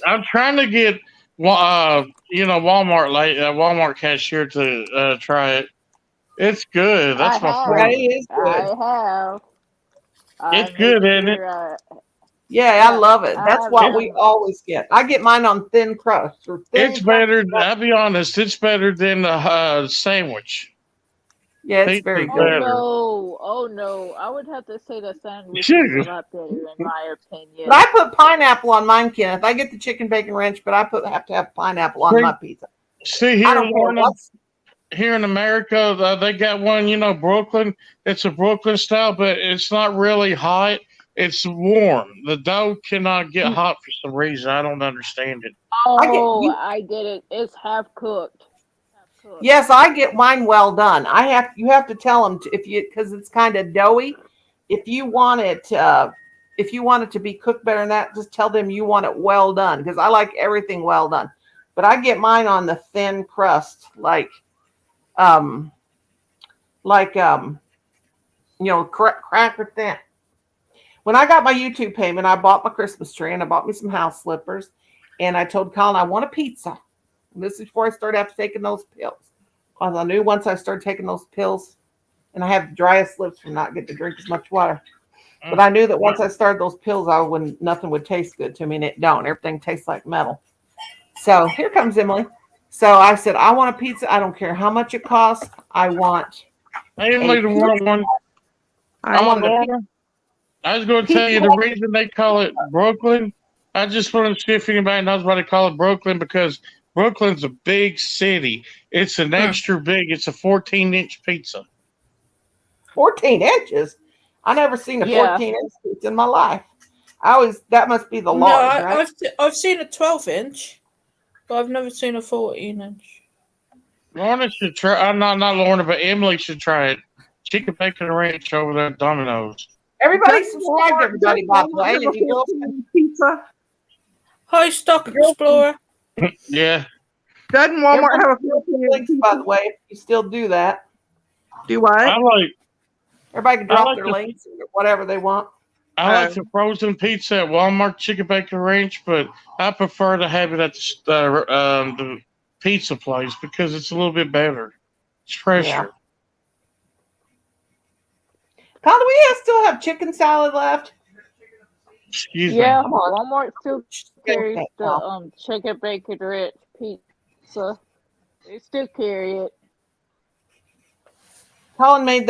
I'm trying to get Walmart cashier to try it. It's good. That's my I Yeah, favorite. it is good. I have. It's I good, make isn't it? sure Yeah, I love it. That's I what have we them. always get. I get mine on thin crust or thin. It's crust. better. I'll be honest. It's better than the sandwich. Yeah, it's Pizza's very Oh good. better. no! Oh no! I would have to say the sandwich is Sugar. a lot better in my opinion. But I put pineapple on mine, Kenneth. I get the chicken bacon ranch, but I have to have pineapple on my pizza. See I here, don't care Lorna, what's. here in America, they got one. Brooklyn. It's a Brooklyn style, but it's not really hot. It's warm. The dough cannot get hot for some reason. I don't understand it. Oh, I get it. It's half cooked. Half cooked. Yes, I get mine well done. You have to tell them because it's kind of doughy. If you want it to be cooked better than that, just tell them you want it well done because I like everything well done. But I get mine on the thin crust, cracker thin. When I got my YouTube payment, I bought my Christmas tree and I bought me some house slippers, and I told Colin I want a pizza. And this is before I started after taking those pills. Because I knew once I started taking those pills, and I have the driest lips from not getting to drink as much water. But I knew that once I started those pills, nothing would taste good to me, and it don't. Everything tastes like metal. So here comes Emily. So I said, I want a pizza. I don't care how much it costs. I want. I didn't leave the one. I wanted a Lorna, I was going to tell you the reason they call it Brooklyn. I just want to see if anybody knows why they call it Brooklyn, because Brooklyn's a big city. It's an extra big. It's a 14-inch pizza. 14 inches. I never seen a Yeah. 14-inch pizza in my life. That must be the No, large, right? I've seen a 12-inch, but I've never seen a 14-inch. Lorna should try. Not Lorna, but Emily should try it. Chicken bacon ranch over there at Domino's. Everybody subscribe to everybody, by the way. And you girls can- Pizza. Hi, Stock Explorer. Yeah. Doesn't Walmart have a links, by the way, if you still do that. Do what? I like Everybody can I drop like their the- links, or whatever they want. the frozen pizza at Walmart chicken bacon ranch, but I prefer to have it at the pizza place because it's a little bit better. It's fresher. Yeah. Colin, do we still have chicken salad left? Excuse Yeah, me. Come on. Walmart still carries Okay, the well. chicken bacon ranch pizza. They still carry it. Colin made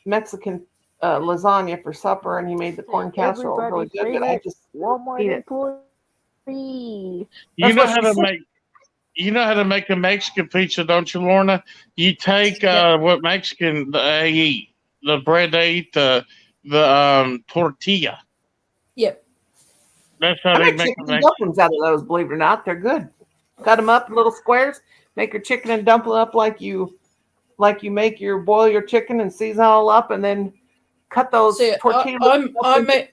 Mexican lasagna for supper, and he made the corn casserole really good. But I just Walmart eat it. employee. You That's know what how she to said. make. You know how to make a Mexican pizza, don't you, Lorna? You take what Mexican they eat, the bread they eat, the tortilla. Yep. That's how I they make make chicken a and Mexican. dumplings out of those. Believe it or not, they're good. Cut them up in little squares. Make your chicken and dumpling up like you boil your chicken and season it all up, and then cut those See, tortillas.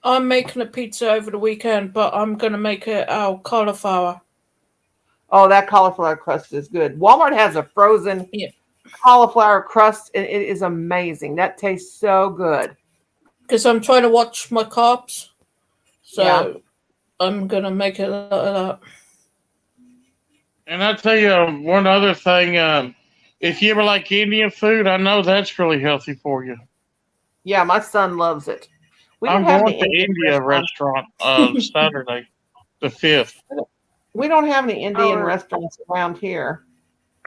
I'm making a pizza over the weekend, but I'm gonna make it out of cauliflower. Oh, that cauliflower crust is good. Walmart has a frozen Yeah. cauliflower crust, and it is amazing. That tastes so good. Because I'm trying to watch my carbs. So I'm gonna make a lot of that. And I tell you one other thing. If you ever like Indian food, I know that's really healthy for you. Yeah, my son loves it. We don't I'm have going any to Indian India restaurants. restaurant Saturday, the 5th. We don't have any Indian Oh. restaurants around here.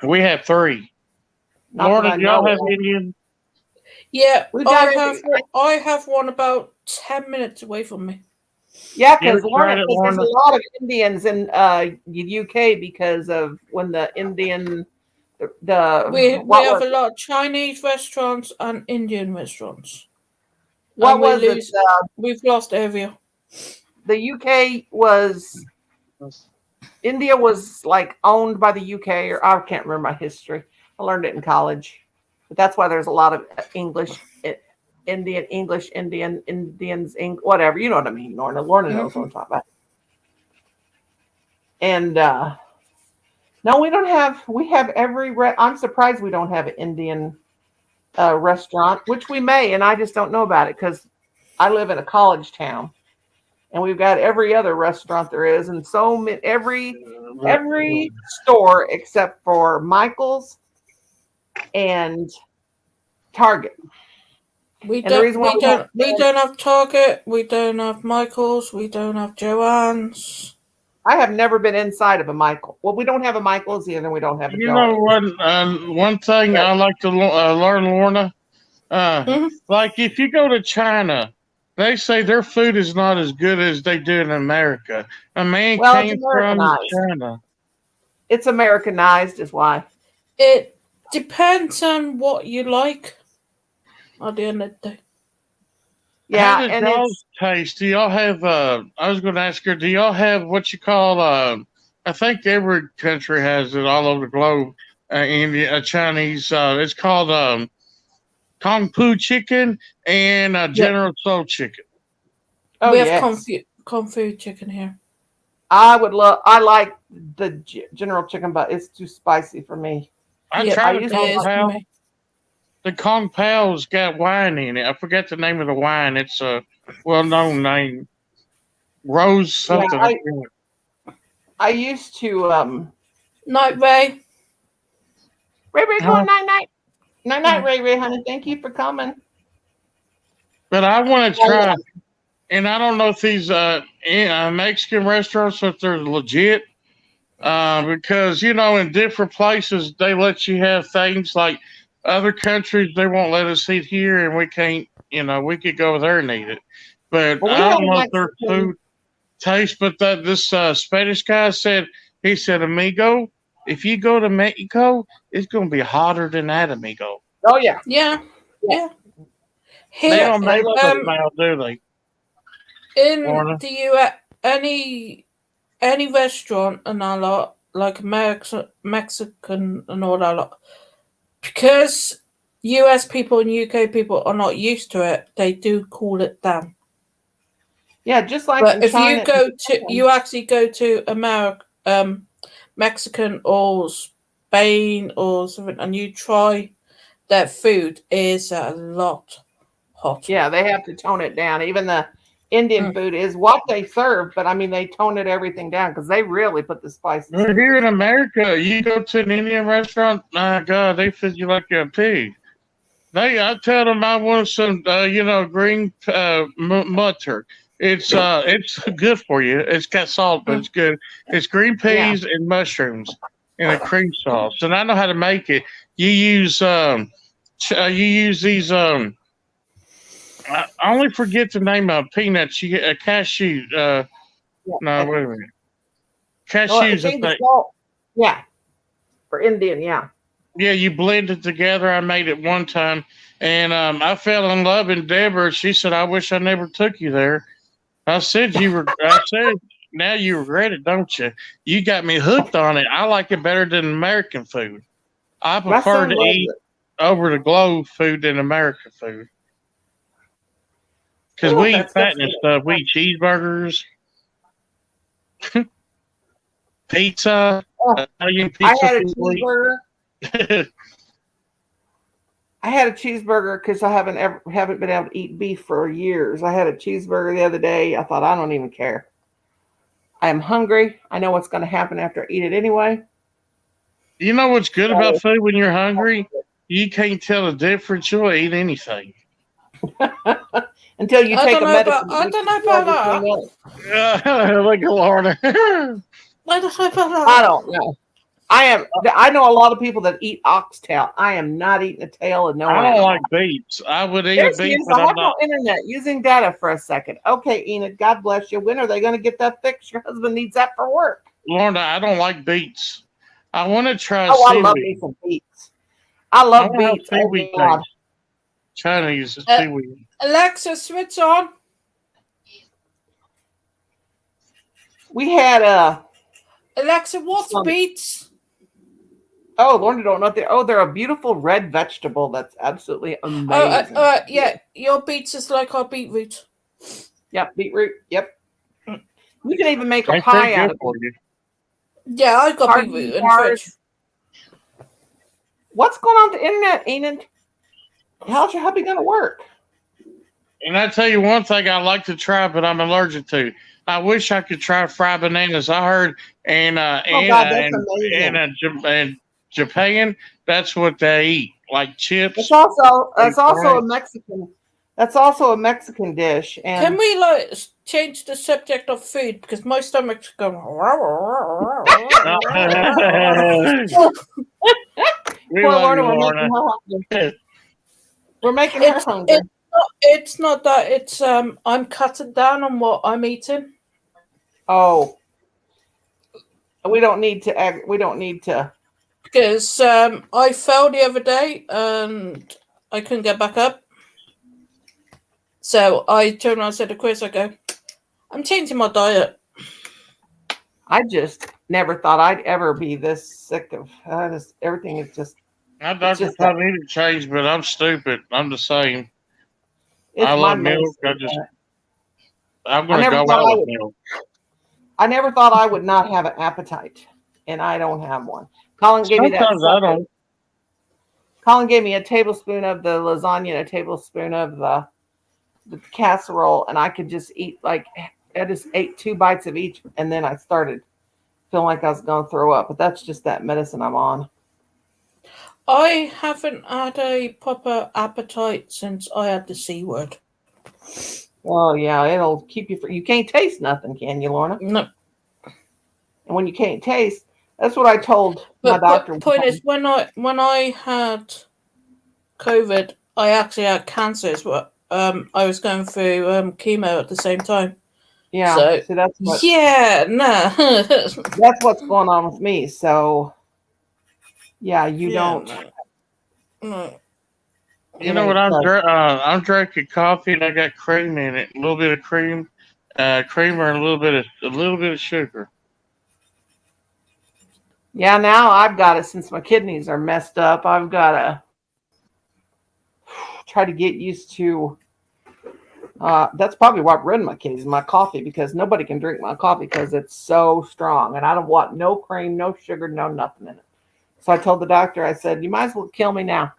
We have 3. Not Lorna, that I do y'all know have of. Indian? Yeah, We've got I have one about 10 minutes away from me. Yeah, You ever because tried it, there's Lorna? a lot of Indians in UK because of when the Indian the We what have was a lot of Chinese restaurants and Indian restaurants. what And we was it? lose- We've lost area. The UK was India was like owned by the UK, or I can't remember my history. I learned it in college, but that's why there's a lot of English, Indians, whatever. You know what I mean, Lorna. Lorna knows what I'm talking about. And no, we don't have. We have every. I'm surprised we don't have an Indian restaurant, which we may, and I just don't know about it because I live in a college town, and we've got every other restaurant there is, and so many, every store except for Michael's and Target. We And the reason why we don't have Target, we don't have Michael's, we don't have Joann's. I have never been inside of a Michael. Well, we don't have a Michael's either, and we don't have a You Joann's. know what? One thing I like to learn, Lorna. Mhm. Like if you go to China, they say their food is not as good as they do in America. A man Well, came it's from Americanized. China. It's Americanized, is why. It depends on what you like at the end of the day. Yeah, How does and y'all's taste? Do y'all have? I was going to ask her. Do y'all have what you call? I think every country has it all over the globe. India, Chinese. It's called Kung Fu chicken and General Tso chicken. oh we have yes, Kung Fu chicken here. I would love. I like the General Chicken, but it's too spicy for me. I Yeah, tried I the used it Kung is for Pao. me. The Kung Pao's got wine in it. I forget the name of the wine. It's a well-known name. Rose something. I used to Night Ray. Ray Huh? going night Yeah. Ray honey. Thank you for coming. But I want to try, and I don't know if these Mexican restaurants if they're legit, because you know in different places they let you have things like other countries they won't let us eat here, and we can't. You know, we could go there and eat it, but Well, we I have don't know if their Mexican. food tastes. But this Spanish guy said he said, amigo, if you go to Mexico, it's going to be hotter than that, amigo. Oh yeah, Yeah. Yeah. They Here, don't make us um, now, do they? in Lorna? the US, any restaurant and a lot like Mexican and all that lot, because US people and UK people are not used to it, they do cool it down. yeah. Just like But in if China, you actually go to America, Mexican or Spain or something, and you try their food, is a lot hotter. yeah, they have to tone it down. Even the Indian food is what they serve, but I mean they tone it everything down because they really put the spices. Well, here in America, you go to an Indian restaurant, my God, they feed you like a pig. I tell them I want some, green mutter. It's good for you. It's got salt, but it's good. It's green peas and mushrooms and a cream sauce, and I know how to make it. You use these I only forget the name of peanuts. You get a cashew. No, wait a minute. Cashews. I think. Yeah, for Indian, yeah. Yeah, you blend it together. I made it one time, and I fell in love with Deborah. She said, "I wish I never took you there." I said, now you regret it, don't you? You got me hooked on it. I like it better than American food. I prefer to eat over the globe food than American food. Because we eat fattening stuff. We eat cheeseburgers, pizza, Italian pizza. I had a cheeseburger. I had a cheeseburger because I haven't been able to eat beef for years. I had a cheeseburger the other day. I thought, I don't even care. I am hungry. I know what's going to happen after I eat it anyway. You know what's good about food when you're hungry? You can't tell the difference. You'll eat anything. Until you I take a don't know medicine. about- I don't know about that. Look at Lorna. I don't know about that. I don't know. I know a lot of people that eat oxtail. I am not eating a tail of no I don't animal. like beets. I would eat There a she beet, is. but I I'm have no not. internet. Using data for a second. Okay, Enid, God bless you. When are they going to get that fixed? Your husband needs that for work. Lorna, I don't like beets. I want to try Oh, I love me seaweed. some beets. I I love want to have beets. Oh, seaweed God. things. Chinese seaweed. Alexa, switch on. We had Alexa, what's Some- beets? Lorna don't know they're a beautiful red vegetable that's absolutely amazing. Yeah, your beets is like our beetroot. Yep, beetroot. Yep. You can even make a Ain't pie that out good of for it. you? Yeah, I got Hard beetroot in the bars. fridge. What's going on with the internet, Enid? How's your hubby going to work? And I tell you one thing I like to try, but I'm allergic to. I wish I could try fried bananas. I heard in God, that's amazing. in Japan, that's what they eat, like chips. It's also Right. a Mexican. That's also a Mexican dish. And Can we change the subject of food because my stomach's going. We poor love Lorna, you, we're Lorna. making her hungry. We're making her hungry. It's not that. It's I'm cutting down on what I'm eating. Oh, we don't need to. We don't need to. Because I fell the other day and I couldn't get back up. So I turned around and said to Chris, I go, I'm changing my diet. I just never thought I'd ever be this sick of everything. Is just. My doctor just told me to change, but I'm stupid. I'm the same. It's I my love milk. medicine. I'm going to never go thought I out with would- milk. I never thought I would not have an appetite, and I don't have one. Colin gave me that. Sometimes I don't. Colin gave me a tablespoon of the lasagna and a tablespoon of the casserole, and I could just eat I just ate 2 bites of each, and then I started feeling like I was going to throw up. But that's just that medicine I'm on. I haven't had a proper appetite since I had the C word. Oh yeah, it'll keep you. You can't taste nothing, can you, Lorna? No. And when you can't taste, that's what I told my But doctor. point is, when I had COVID, I actually had cancer. But I was going through chemo at the same time. Yeah, So- so that's what Yeah, that's what's going on with me. So yeah, you don't. No. You know what? I'm drinking coffee and I got cream in it. A little bit of cream, creamer, and a little bit of sugar. Yeah, now I've got it since my kidneys are messed up. I've got to try to get used to. That's probably what ruined my kidneys, my coffee, because nobody can drink my coffee because it's so strong, and I don't want no cream, no sugar, no nothing in it. So I told the doctor, I said, "You might as well kill me now,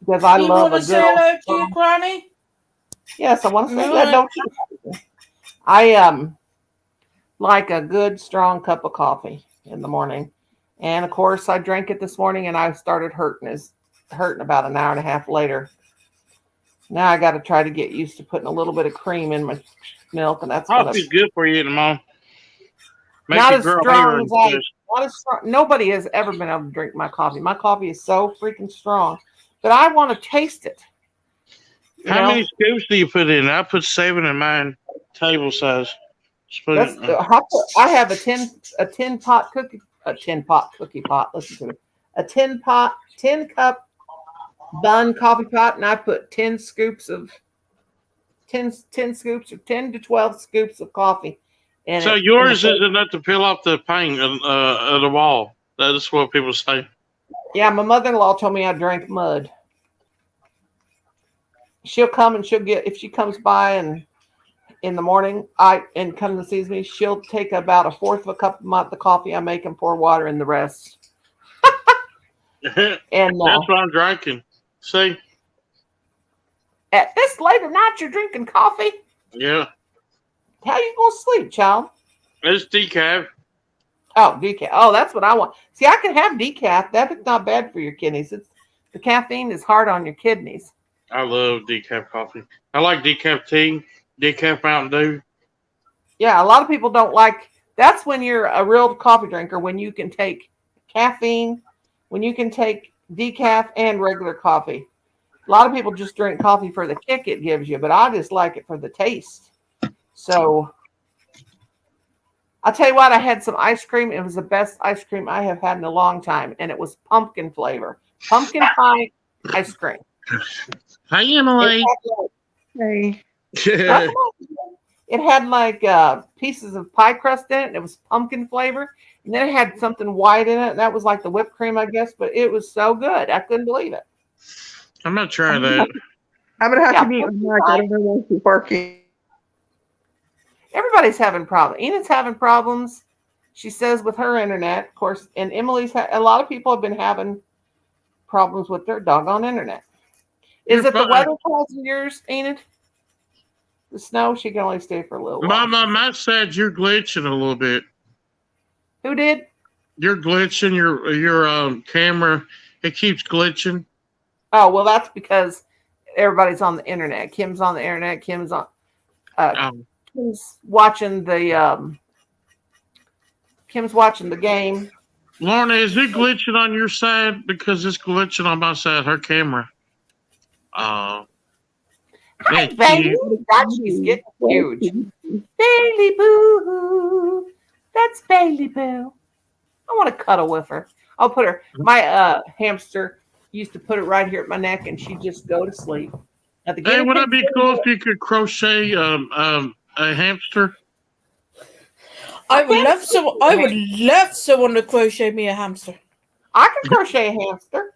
because I You love want a to good." say hello to old- your granny? Yes, I want to say All that. right. Don't you? I like a good strong cup of coffee in the morning, and of course I drank it this morning, and I started hurting about an hour and a half later. Now I got to try to get used to putting a little bit of cream in my milk, and that's gonna Coffee's good for you, Mom. Make not you as grow strong hair as and stuff. not as strong. Nobody has ever been able to drink my coffee. My coffee is so freaking strong, but I want to taste it. You How know? many scoops do you put in? I put 7 in mine, table size spoon. That's I have a tin pot cookie pot. Listen to me. A 10 cup bun coffee pot, and I put 10 scoops of 10 scoops or 10 to 12 scoops of coffee. And So yours is enough to peel off the paint of the wall. That's what people say. Yeah, my mother-in-law told me I drank mud. She'll come and if she comes by and in the morning, and comes and sees me, she'll take about a fourth of a cup of the coffee I make and pour water in the rest. That's And what I'm drinking. See? At this late at night, you're drinking coffee? Yeah. How you gonna sleep, child? It's decaf. Oh, decaf. Oh, that's what I want. See, I can have decaf. That's not bad for your kidneys. It's the caffeine is hard on your kidneys. I love decaf coffee. I like decaf tea, decaf Mountain Dew. Yeah, a lot of people don't like. That's when you're a real coffee drinker. When you can take caffeine, when you can take decaf and regular coffee. A lot of people just drink coffee for the kick it gives you, but I just like it for the taste. So I'll tell you what, I had some ice cream. It was the best ice cream I have had in a long time, and it was pumpkin flavor. Pumpkin pie ice cream. Hi, Emily. Hey. It had like pieces of pie crust in it, and it was pumpkin flavor. And then it had something white in it, and that was like the whipped cream, I guess, but it was so good. I couldn't believe it. I'm not trying that. I'm gonna have Yeah, to meet with Mike. I don't know why she's barking. Everybody's having problems. Enid's having problems, she says, with her internet, of course, and Emily's a lot of people have been having problems with their doggone internet. Is You're it the fine. weather causing yours, Enid? The snow? She can only stay for a little while. My side, you're glitching a little bit. Who did? You're glitching your camera. It keeps glitching. Oh, well, that's because everybody's on the internet. Kim's on the internet. Kim's watching the game. Lorna, is it glitching on your side? Because it's glitching on my side, her camera. Hi, Thank baby. you. God, she's getting huge. Bailey Boo. That's Bailey Boo. I want to cuddle with her. I'll put her. My hamster used to put it right here at my neck, and she'd just go to sleep. At the Hey, guinea would pig it be cool if you could crochet a hamster? I would love someone to crochet me a hamster. I can crochet a hamster.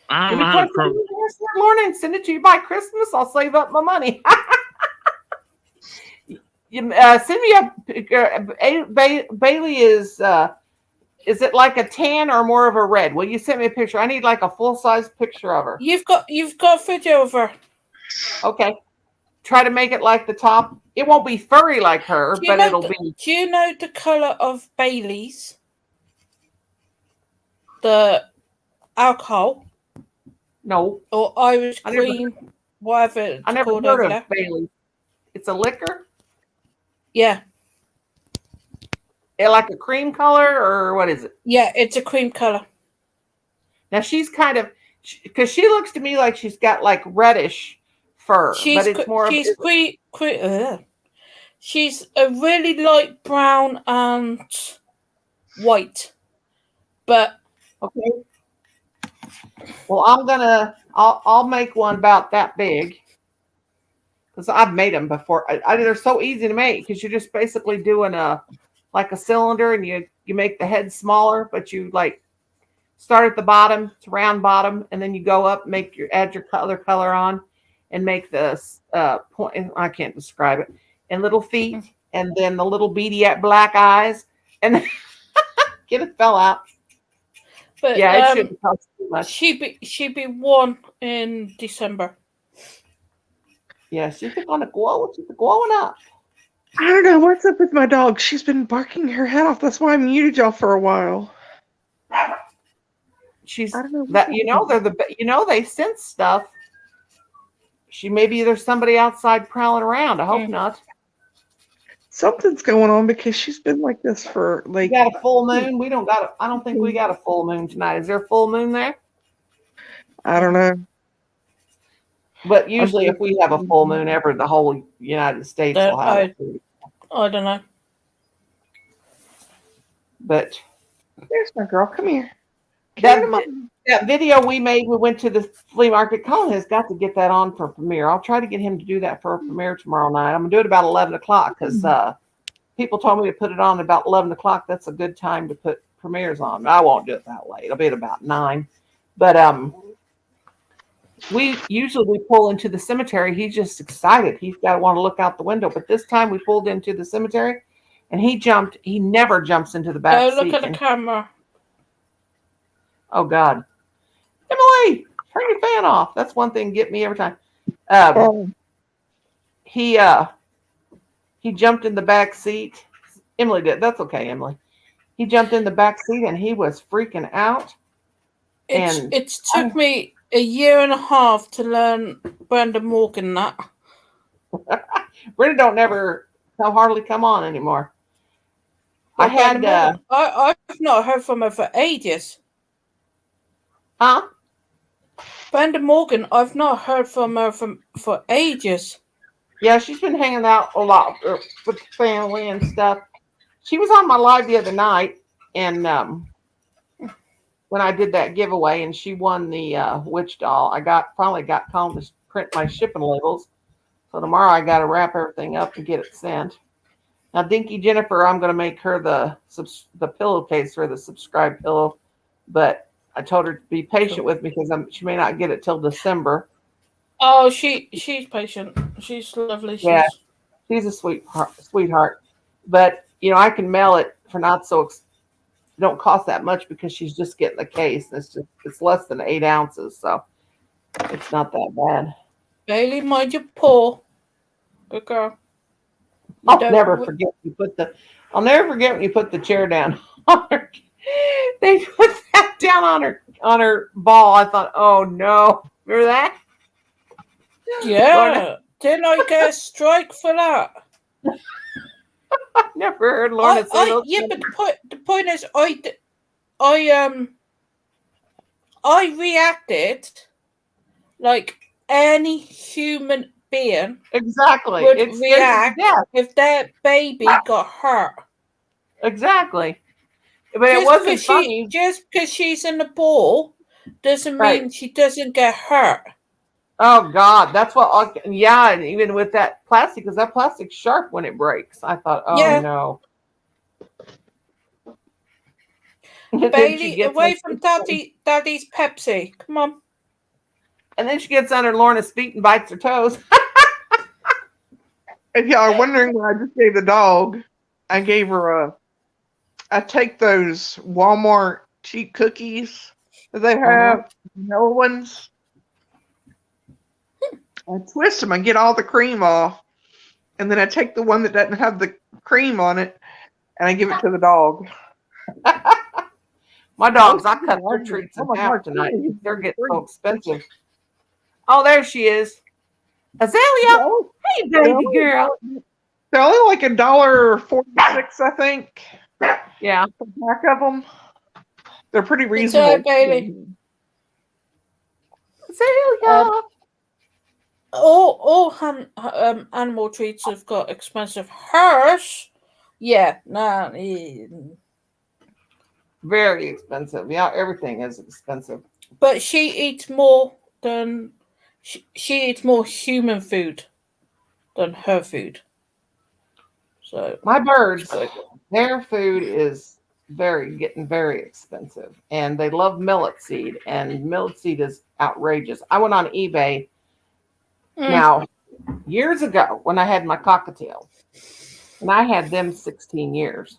I Can don't know you how to crochet crochet. a hamster, Lorna, and send it to you by Christmas? I'll save up my money. Send me Bailey is it like a tan or more of a red? Will you send me a picture? I need like a full size picture of her. You've got video of her. Okay. Try to make it like the top. It won't be furry like her, but it'll be. Do you know the color of Bailey's? The alcohol No, or Irish I never- cream, whatever it's I never called heard over of there. Bailey. It's a liquor. Yeah, Like a cream color, or what is it? yeah, it's a cream color. Now she's kind of, because she looks to me like she's got like reddish fur, but it's more. She's a really light brown and white, but Okay. Well, I'll make one about that big because I've made them before. They're so easy to make because you're just basically doing like a cylinder, and you make the head smaller, but you like start at the bottom, it's round bottom, and then you go up, add your color on, and make the point. I can't describe it. And little feet, and then the little beady black eyes, and then it fell out. but Yeah, it shouldn't cost too much. she'd be 1 in December. Yeah, she's gonna glow. She's glowing up. I don't know what's up with my dog. She's been barking her head off. That's why I muted y'all for a while. She's I don't know that what they sense stuff. Maybe there's somebody outside prowling around. I hope Yeah. not. Something's going on because she's been like this for like. We got a full moon. I don't think we got a full moon tonight. Is there a full moon there? I don't know. But usually, if we have a full moon ever, the whole United States will have it. I don't know. But There's my girl. Come here. that video we made, we went to the flea market. Colin has got to get that on for premiere. I'll try to get him to do that for a premiere tomorrow night. I'm gonna do it about 11 o'clock because people told me to put it on about 11 o'clock. That's a good time to put premieres on. I won't do it that late. I'll be at about 9. But we pull into the cemetery. He's just excited. He's got to want to look out the window. But this time we pulled into the cemetery, and he jumped. He never jumps into the back seat. Look at the camera. Oh God. Emily, turn your fan off. That's one thing get me every time. He jumped in the back seat. Emily did. That's okay, Emily. He jumped in the back seat and he was freaking out. And It's took me a year and a half to learn Brandon Morgan that. Brenda don't never hardly come on anymore. I Brandon had Morgan. I've not heard from her for ages. huh? Brandon Morgan, I've not heard from her for ages. Yeah, she's been hanging out a lot with family and stuff. She was on my live the other night, and when I did that giveaway, and she won the witch doll. I finally got home to print my shipping labels. So tomorrow I got to wrap everything up and get it sent. Now, Dinky Jennifer, I'm going to make her the pillowcase for the subscribe pillow, but I told her to be patient with me because she may not get it till December. Oh, she's patient. She's lovely. Yeah. She's a sweetheart. But I can mail it for not so don't cost that much because she's just getting the case. It's less than 8 ounces, so it's not that bad. Bailey, mind your paw. Good girl. I'll never forget when you put the chair down on her. They put that down on her ball. I thought, oh no. Remember that? Yeah. Didn't I get a strike for that? I never heard Lorna say those yeah, things. but the point is, I reacted like any human being Exactly. would It's react yeah, if their baby got hurt. exactly. But it wasn't funny. Just because she's in the ball doesn't Right. mean she doesn't get hurt. Oh God, that's what. Yeah, and even with that plastic, because that plastic's sharp when it breaks. I thought, oh Yeah. no. And then she Bailey, gets away in- from Daddy's Pepsi. Come on. And then she gets under Lorna's feet and bites her toes. If y'all are wondering what I just gave the dog, I gave her I take those Walmart cheap cookies that they have, vanilla ones. I twist them and get all the cream off. And then I take the one that doesn't have the cream on it and I give it to the dog. My dogs, I cut their treats in half tonight. They're getting so expensive. Oh, there she is. Azalea. Hey, baby girl. They're only like $1.46, I think. Yeah. The pack of them. They're pretty It's reasonable. Bailey. Azalea. All animal treats have got expensive. Hers, yeah, nah. Very expensive. Yeah, everything is expensive. But she eats more than she eats more human food than her food. So My birds, their food is getting very expensive, and they love millet seed, and millet seed is outrageous. I went on eBay now years ago when I had my cockatiels, and I had them 16 years.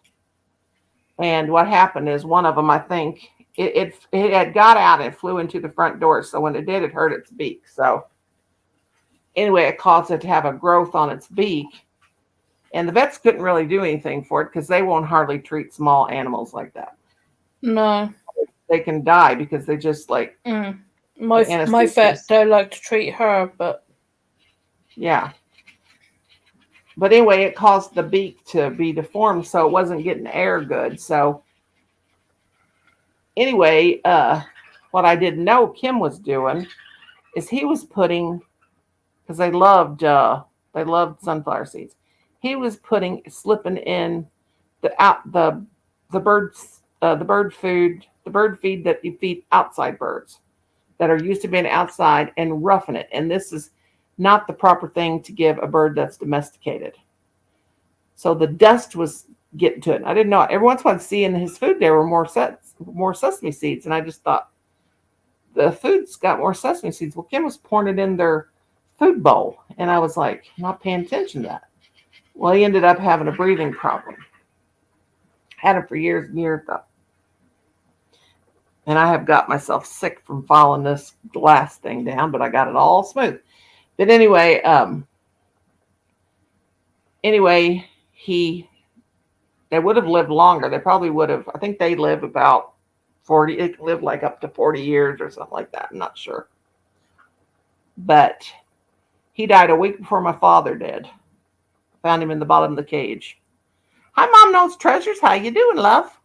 And what happened is one of them, I think, it had got out and flew into the front door. So when it did, it hurt its beak. So anyway, it caused it to have a growth on its beak. And the vets couldn't really do anything for it because they won't hardly treat small animals like that. no, They can die because they just like, my vet don't like to treat her, but yeah. But anyway, it caused the beak to be deformed, so it wasn't getting air good. So anyway, what I didn't know Kim was doing is he was putting, because they loved sunflower seeds. He was slipping in the bird feed that you feed outside birds that are used to being outside and roughing it. And this is not the proper thing to give a bird that's domesticated. So the dust was getting to it. I didn't know it. Every once in a while I'd see in his food there were more sesame seeds. And I just thought, the food's got more sesame seeds. Well, Kim was pouring it in their food bowl. And I was like, not paying attention to that. Well, he ended up having a breathing problem. Had it for years and years though. And I have got myself sick from following this glass thing down, but I got it all smooth. But anyway, they would have lived longer. They probably would have. I think they live about 40. It lived like up to 40 years or something like that. I'm not sure. But he died a week before my father did. Found him in the bottom of the cage. Hi, Mom Knows Treasures. How you doing, love?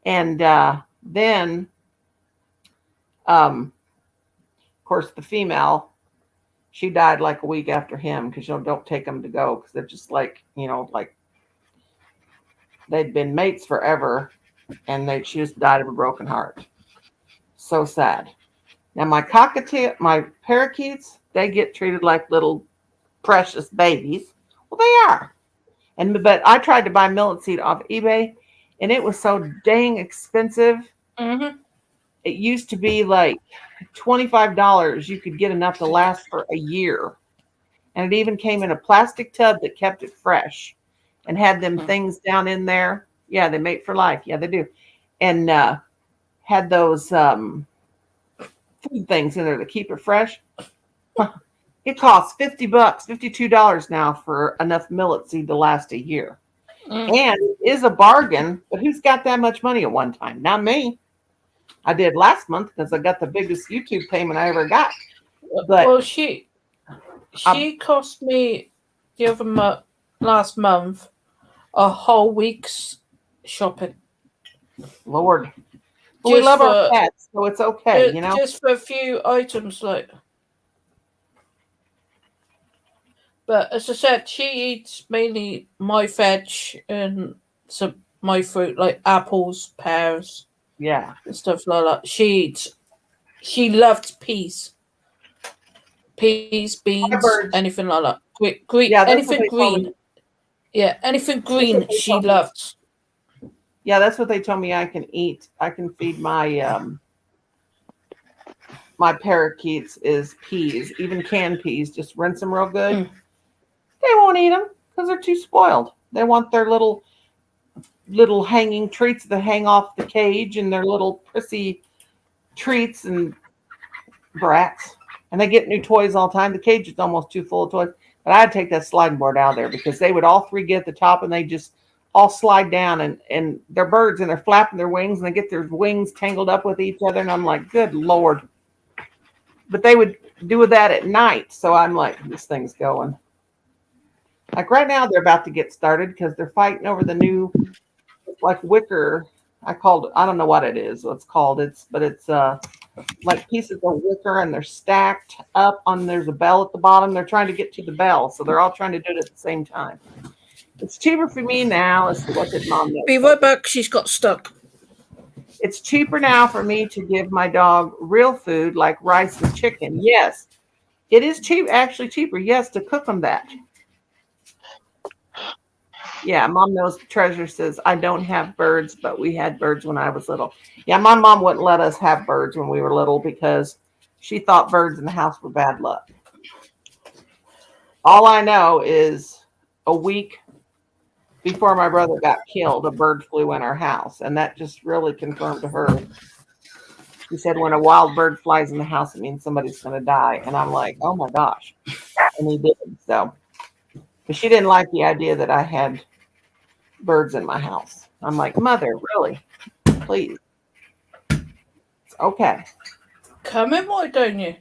And then, of course, the female, she died like a week after him because don't take them to go because they're just like, like they'd been mates forever, and she just died of a broken heart. So sad. Now my my parakeets, they get treated like little precious babies. Well, they are. But I tried to buy millet seed off eBay, and it was so dang expensive. Mm-hmm. It used to be like $25. You could get enough to last for a year, and it even came in a plastic tub that kept it fresh, and had them things down in there. Yeah, they mate for life. Yeah, they do, and had those food things in there to keep it fresh. It costs $50, $52 now for enough millet seed to last a year. And it is a bargain, but who's got that much money at one time? Not me. I did last month because I got the biggest YouTube payment I ever got. But well, she cost me the other last month a whole week's shopping. Lord, well, we love our for- pets, so it's okay, Just for a few items, like. But as I said, she eats mainly my veg and my fruit, like apples, pears, Yeah. and stuff like that. She loved peas, beans, birds. anything like that. Green, Yeah, that's what anything they told me. green. Yeah, anything green they she told me. loved. Yeah, that's what they told me I can eat. I can feed my my parakeets is peas, even canned peas. Just rinse them real good. Mm. They won't eat them because they're too spoiled. They want their little hanging treats that hang off the cage and their little prissy treats and brats. And they get new toys all the time. The cage is almost too full of toys. But I had to take that sliding board out of there because they would all three get at the top and they just all slide down and they're birds and they're flapping their wings and they get their wings tangled up with each other. And I'm like, good Lord. But they would do that at night. So I'm like, this thing's going. Like right now, they're about to get started because they're fighting over the new, like wicker. I don't know what it is. What it's called. It's like pieces of wicker and they're stacked up on. There's a bell at the bottom. They're trying to get to the bell, so they're all trying to do it at the same time. It's cheaper for me now. As to what did Mom know? Be right back. She's got stuck. It's cheaper now for me to give my dog real food like rice and chicken. Yes, it is cheap. Actually, cheaper. Yes, to cook them that. Yeah, Mom Knows Treasure says, I don't have birds, but we had birds when I was little. Yeah, my mom wouldn't let us have birds when we were little because she thought birds in the house were bad luck. All I know is a week before my brother got killed, a bird flew in our house, and that just really confirmed to her. She said, when a wild bird flies in the house, it means somebody's going to die. And I'm like, oh my gosh. And he did. So, but she didn't like the idea that I had birds in my house. I'm like, Mother, really? Please. It's okay. Come in, why don't you?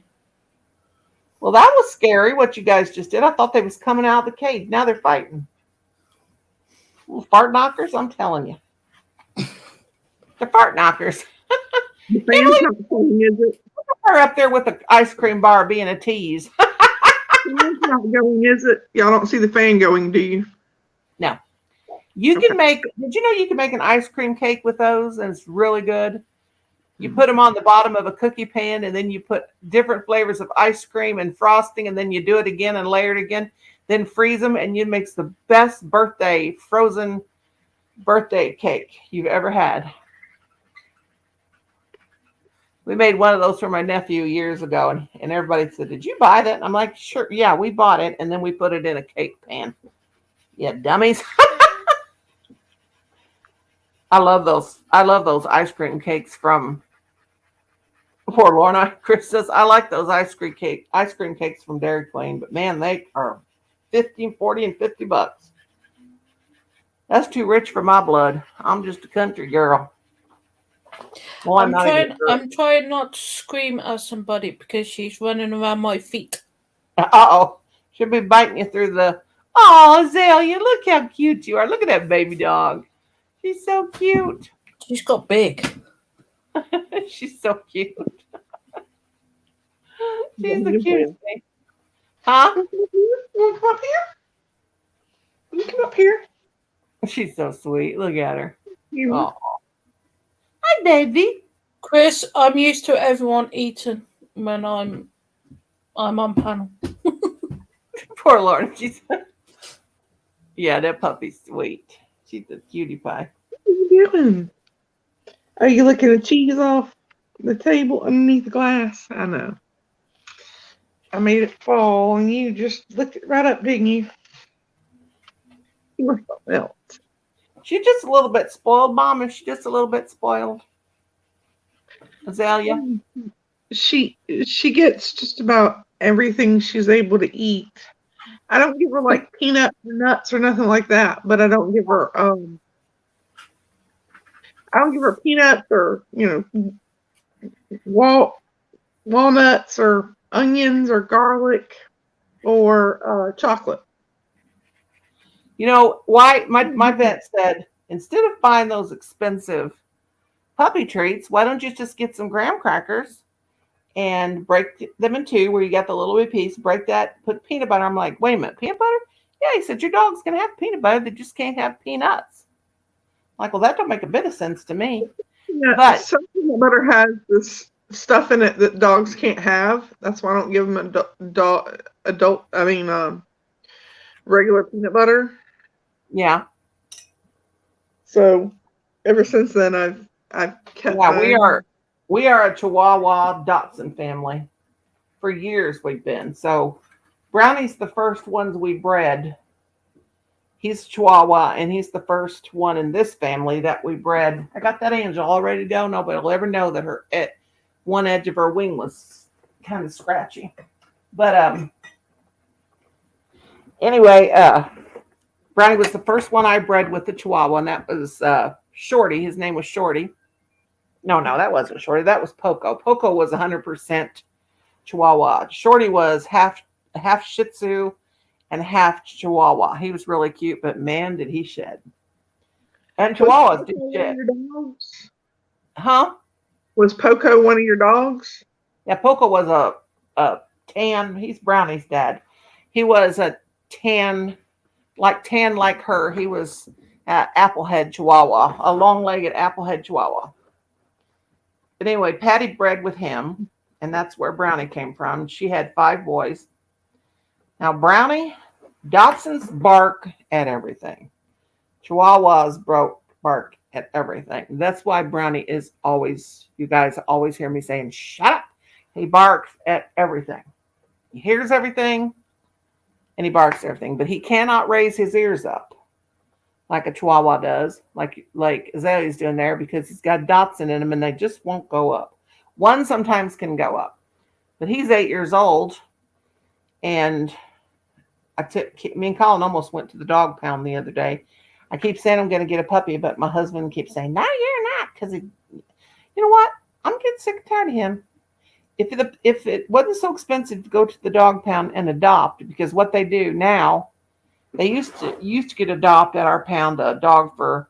Well, that was scary what you guys just did. I thought they was coming out of the cage. Now they're fighting. Little fart knockers, I'm telling you. They're fart knockers. The fan's not going, is it? They're up there with the ice cream bar being a tease. The fan's not going, is it? Y'all don't see the fan going, do you? No. You can make, did you know you can make an ice cream cake with those and it's really good? You put them on the bottom of a cookie pan and then you put different flavors of ice cream and frosting and then you do it again and layer it again. Then freeze them and you make the best frozen birthday cake you've ever had. We made one of those for my nephew years ago and everybody said, did you buy that? And I'm like, sure. Yeah, we bought it. And then we put it in a cake pan. Yeah, dummies. I love those ice cream cakes from Poor Lorna. Chris says, I like those ice cream cakes from Dairy Queen, but man, they are 50, 40, and $50. That's too rich for my blood. I'm just a country girl. Well, I'm not even sure. I'm trying not to scream at somebody because she's running around my feet. Uh-oh. She'll be biting you through the... Oh, Azalea, look how cute you are. Look at that baby dog. She's so cute. She's got big. She's so cute. She's the cutest thing. Huh? You want to come up here? You come up here. She's so sweet. Look at her. You Oh. Hi, baby. Chris, I'm used to everyone eating when I'm on panel. Poor Lauren. She's... Yeah, that puppy's sweet. She's a cutie pie. What are you doing? Are you licking the cheese off the table underneath the glass? I know. I made it fall and you just licked it right up, didn't you? You were something else. She's just a little bit spoiled, Mom. Is she just a little bit spoiled? Azalea? She gets just about everything she's able to eat. I don't give her like peanuts or nuts or nothing like that, but I don't give her peanuts or walnuts or onions or garlic or chocolate. You know, why my vet said, instead of buying those expensive puppy treats, why don't you just get some graham crackers and break them in two where you got the little bitty piece, break that, put peanut butter. I'm like, wait a minute, peanut butter? Yeah, he said, your dog's going to have peanut butter. They just can't have peanuts. I'm like, well, that don't make a bit of sense to me. Yeah, But some peanut butter has this stuff in it that dogs can't have. That's why I don't give them regular peanut butter. yeah, So ever since then, I've kept. yeah, we are a Chihuahua Dotson family. For years we've been. So Brownie's the first ones we bred. He's Chihuahua, and he's the first one in this family that we bred. I got that Angel all ready to go. Nobody will ever know that her one edge of her wing was kind of scratchy. But anyway, Brownie was the first one I bred with the Chihuahua, and that was Shorty. His name was Shorty. No, that wasn't Shorty. That was Poco. Poco was 100% Chihuahua. Shorty was half Shih Tzu and half Chihuahua. He was really cute, but man, did he shed. And Chihuahuas do shed. Huh? Was Poco one of your dogs? Yeah, Poco was a tan. He's Brownie's dad. He was a tan like her. He was applehead Chihuahua, a long-legged applehead Chihuahua. But anyway, Patty bred with him, and that's where Brownie came from. She had 5 boys. Now, Dachshunds bark at everything. Chihuahuas bark at everything. That's why Brownie is always, you guys always hear me saying, shut up. He barks at everything. He hears everything, and he barks at everything. But he cannot raise his ears up like a Chihuahua does, like Azalea's doing there, because he's got Dotson in him, and they just won't go up. One sometimes can go up. But he's 8 years old, and me and Colin almost went to the dog pound the other day. I keep saying I'm going to get a puppy, but my husband keeps saying, no, you're not, because you know what? I'm getting sick and tired of him. If it wasn't so expensive to go to the dog pound and adopt, because what they do now, they used to get adopt at our pound a dog for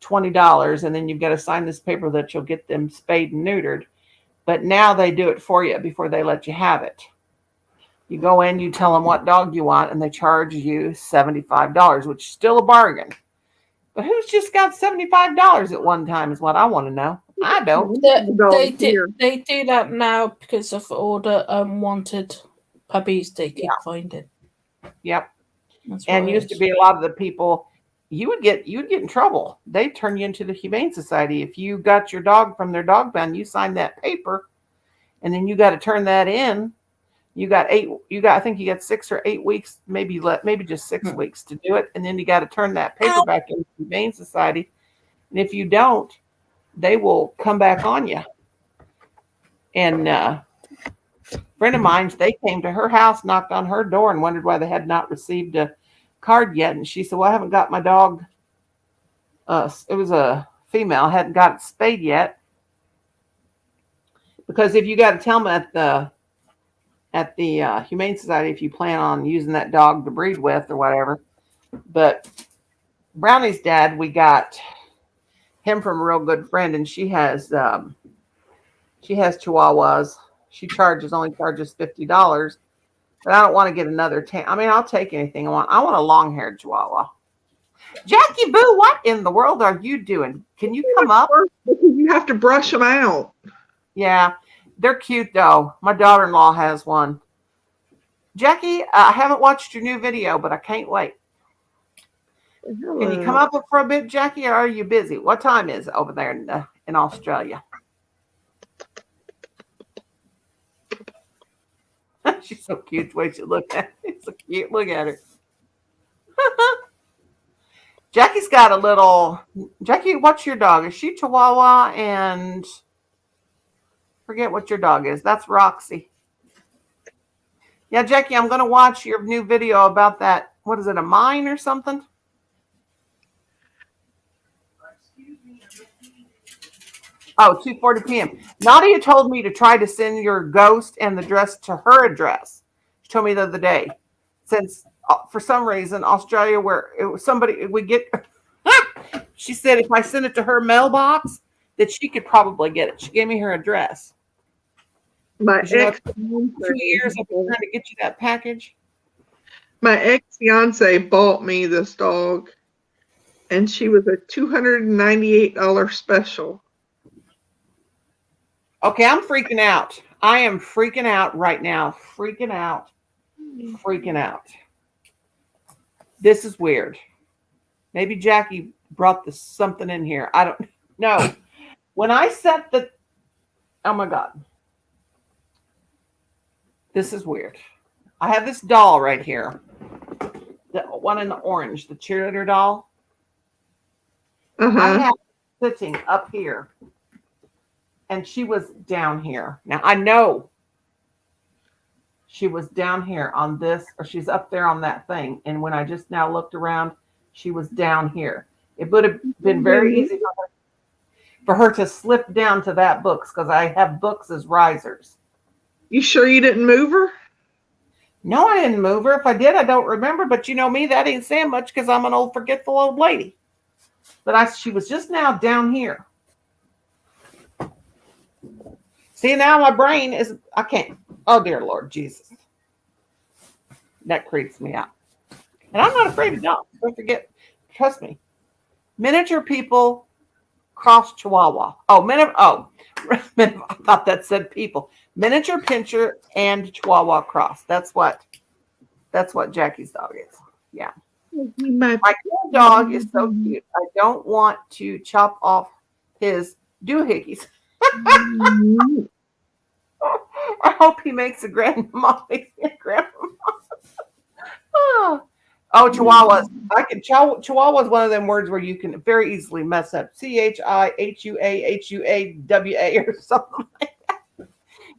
$20, and then you've got to sign this paper that you'll get them spayed and neutered. But now they do it for you before they let you have it. You go in, you tell them what dog you want, and they charge you $75, which is still a bargain. But who's just got $75 at one time is what I want to know. I don't. They do that now because of all the unwanted puppies they keep finding. Yep. That's And what it used to is. be a lot of the people, you would get in trouble. They'd turn you into the Humane Society. If you got your dog from their dog pound, you signed that paper, and then you got to turn that in. I think you got 6 or 8 weeks, maybe just 6 weeks to do it. And then you got to turn that paper back into the Humane Society. And if you don't, they will come back on you. And friend of mine, they came to her house, knocked on her door, and wondered why they had not received a card yet. And she said, "Well, I haven't got my dog. It was a female, hadn't got it spayed yet, because if you got to tell them at the Humane Society if you plan on using that dog to breed with or whatever." But Brownie's dad, we got him from a real good friend, and she has Chihuahuas. She only charges $50, but I don't want to get another I'll take anything I want. I want a long-haired Chihuahua. Jackie Boo, what in the world are you doing? Can you come up? You have to brush them out. Yeah, they're cute though. My daughter-in-law has one. Jackie, I haven't watched your new video, but I can't wait. Can you come up for a bit, Jackie, or are you busy? What time is it over there in Australia? She's so cute the way she looks at me. It's so cute. Look at her. Jackie's got a little. Jackie, what's your dog? Is she Chihuahua? And forget what your dog is. That's Roxy. Yeah, Jackie, I'm going to watch your new video about that. What is it, a mine or something? Oh, 2:40 p.m. Nadia told me to try to send your ghost and the dress to her address. She told me the other day. Since for some reason, Australia, where it was somebody, we get, she said if I send it to her mailbox, that she could probably get it. She gave me her address. My You know, ex, 2 years I've been trying to get you that package. my ex-fiance bought me this dog, and she was a $298 special. Okay, I'm freaking out. I am freaking out right now. Freaking out. Freaking out. This is weird. Maybe Jackie brought something in here. I don't know. When I set the, oh my God. This is weird. I have this doll right here. The one in the orange, the cheerleader doll. I have it sitting up here. And she was down here. Now, I know she was down here on this, or she's up there on that thing. And when I just now looked around, she was down here. It would have been very easy for her to slip down to that books, because I have books as risers. You sure you didn't move her? No, I didn't move her. If I did, I don't remember. But you know me, that ain't saying much because I'm an old forgetful old lady. But she was just now down here. See, now my brain is, I can't. Oh, dear Lord Jesus. That creeps me out. And I'm not afraid of dogs. Don't forget, trust me. Miniature people cross Chihuahua. I thought that said people. Miniature pinscher and Chihuahua cross. That's what Jackie's dog is. Yeah. My cool dog is so cute. I don't want to chop off his doohickeys. I hope he makes a grandma. Oh, Chihuahuas. Chihuahua is one of them words where you can very easily mess up. CHIHUAHUAWA or something like that.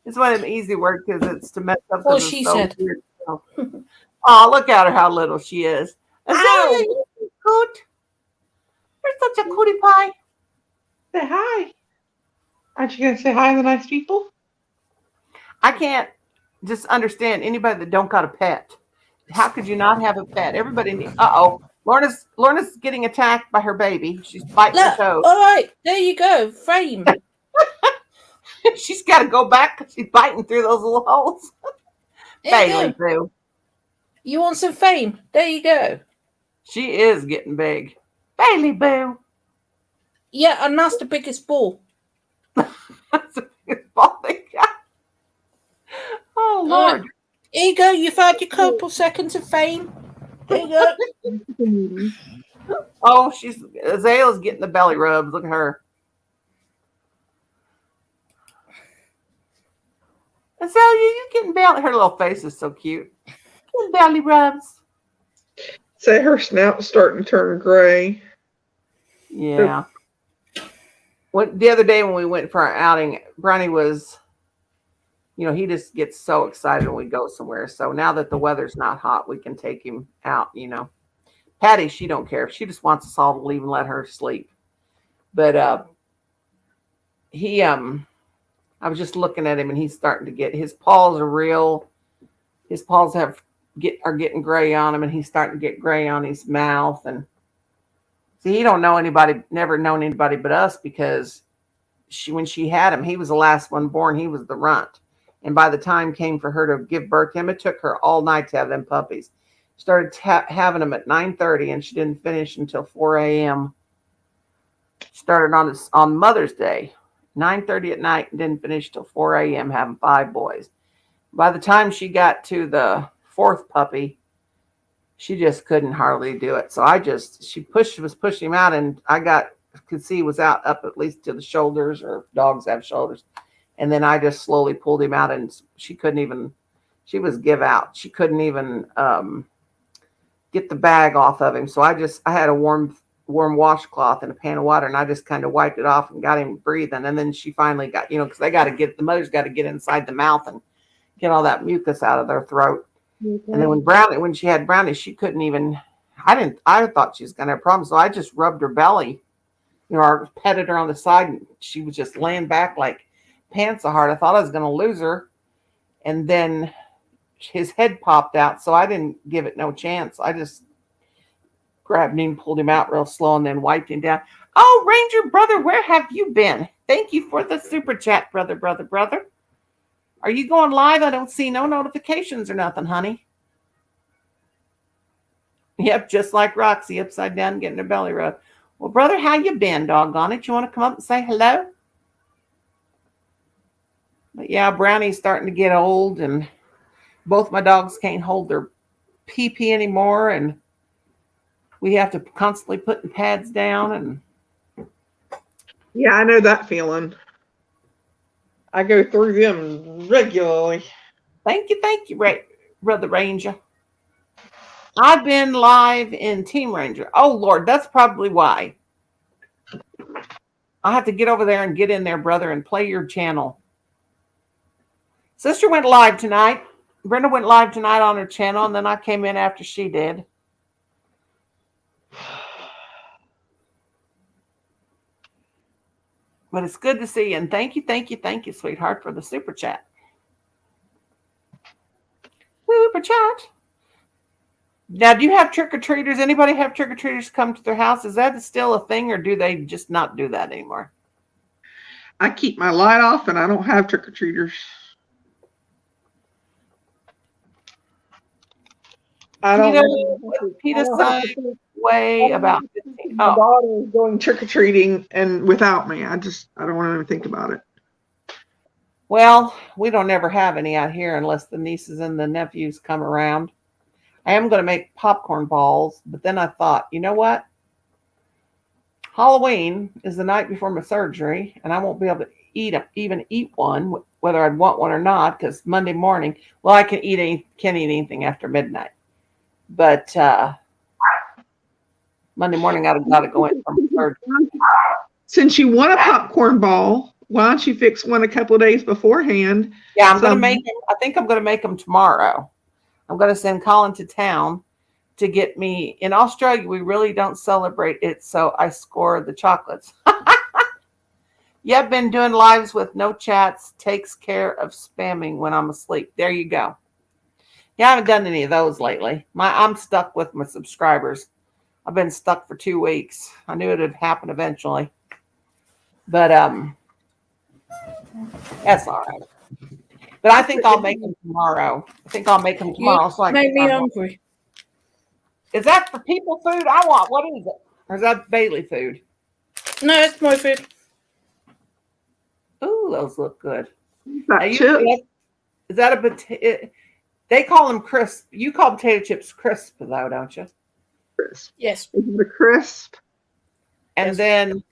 It's one of them easy words because it's to mess up. What she said. Weird. Oh, look at her, how little she is. Azalea, you're cute. You're such a cutie pie. Say hi. Aren't you going to say hi to the nice people? I can't just understand anybody that don't got a pet. How could you not have a pet? Everybody needs. Lorna's getting attacked by her baby. She's biting her Look, toes. all right, there you go. Frame. She's got to go back because she's biting through those little holes. There you Bailey go. Boo. You want some fame? There you go. She is getting big. Bailey Boo. Yeah, and that's the biggest ball. That's the biggest ball they got. Oh, All Lord. right. Here you go. You've had your couple seconds of fame. There you go. Oh, Azalea's getting the belly rubs. Look at her. Azalea, you getting belly? Her little face is so cute. Getting belly rubs. Say her snout's starting to turn gray. Yeah. The other day when we went for our outing, Brownie was You know, he just gets so excited when we go somewhere. So now that the weather's not hot, we can take him out, you know. Patty, she don't care. She just wants us all to leave and let her sleep. But I was just looking at him and he's starting to get his paws his paws are getting gray on him, and he's starting to get gray on his mouth. And see, he don't know anybody, never known anybody but us, because when she had him, he was the last one born. He was the runt. And by the time came for her to give birth to him, it took her all night to have them puppies. Started having them at 9:30, and she didn't finish until 4 a.m. Started on Mother's Day, 9:30 at night, and didn't finish till 4 a.m. having 5 boys. By the time she got to the 4th puppy, she just couldn't hardly do it. So she was pushing him out, and could see he was out up at least to the shoulders, or dogs have shoulders. And then I just slowly pulled him out, and she was give out. She couldn't even get the bag off of him. So I had a warm washcloth and a pan of water, and I just kind of wiped it off and got him breathing. And then she finally got, because the mother's got to get inside the mouth and get all that mucus out of their throat. Mm-hmm. And then when she had Brownie, she couldn't even, I thought she was going to have problems. So I just rubbed her belly, or petted her on the side, and she was just laying back like pants so hard. I thought I was going to lose her. And then his head popped out, so I didn't give it no chance. I just grabbed him, pulled him out real slow, and then wiped him down. Oh, Ranger brother, where have you been? Thank you for the super chat, brother. Are you going live? I don't see no notifications or nothing, honey. Yep, just like Roxy, upside down, getting her belly rubbed. Well, brother, how you been, doggone it? You want to come up and say hello? But yeah, Brownie's starting to get old, and both my dogs can't hold their pee anymore, and we have to constantly putting pads down. And yeah, I know that feeling. I go through them regularly. Thank you, Brother Ranger. I've been live in Team Ranger. Oh, Lord, that's probably why. I'll have to get over there and get in there, brother, and play your channel. Sister went live tonight. Brenda went live tonight on her channel, and then I came in after she did. But it's good to see you. And thank you, sweetheart, for the super chat. Super chat. Now, do you have trick-or-treaters? Anybody have trick-or-treaters come to their house? Is that still a thing, or do they just not do that anymore? I keep my light off, and I don't have trick-or-treaters. I don't know. Peter said way about 15. My daughter is going trick-or-treating and without me. I don't want to even think about it. Well, we don't ever have any out here unless the nieces and the nephews come around. I am going to make popcorn balls, but then I thought, you know what? Halloween is the night before my surgery, and I won't be able to even eat one, whether I'd want one or not, because Monday morning, well, I can't eat anything after midnight. But Monday morning, I got to go in from surgery. Since you want a popcorn ball, why don't you fix one a couple of days beforehand? Yeah, I'm going to make them. I think I'm going to make them tomorrow. I'm going to send Colin to town to get me. In Australia, we really don't celebrate it, so I score the chocolates. Yeah, I've been doing lives with no chats. Takes care of spamming when I'm asleep. There you go. Yeah, I haven't done any of those lately. I'm stuck with my subscribers. I've been stuck for 2 weeks. I knew it would happen eventually. But that's all right. But I think I'll make them tomorrow. So I made me hungry. Is that for people food? I want. What is it? Or is that Bailey food? No, it's my food. Ooh, those look good. Chips. Is that a potato? They call them crisp. You call potato chips crisp, though, don't you? Crisp. Yes. Is it a crisp? And Yes. then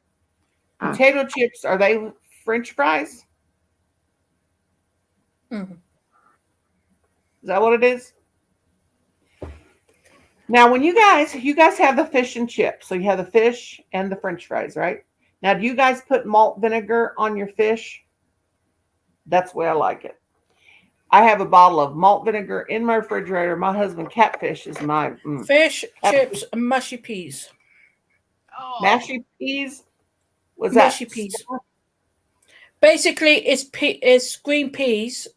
potato chips, are they French fries? Mm-hmm. Is that what it is? Now, when you guys have the fish and chips, so you have the fish and the French fries, right? Now, do you guys put malt vinegar on your fish? That's the way I like it. I have a bottle of malt vinegar in my refrigerator. My husband catfish is my Fish, chips, and mushy peas. mashy peas. Was that Mushy peas. Basically, it's green peas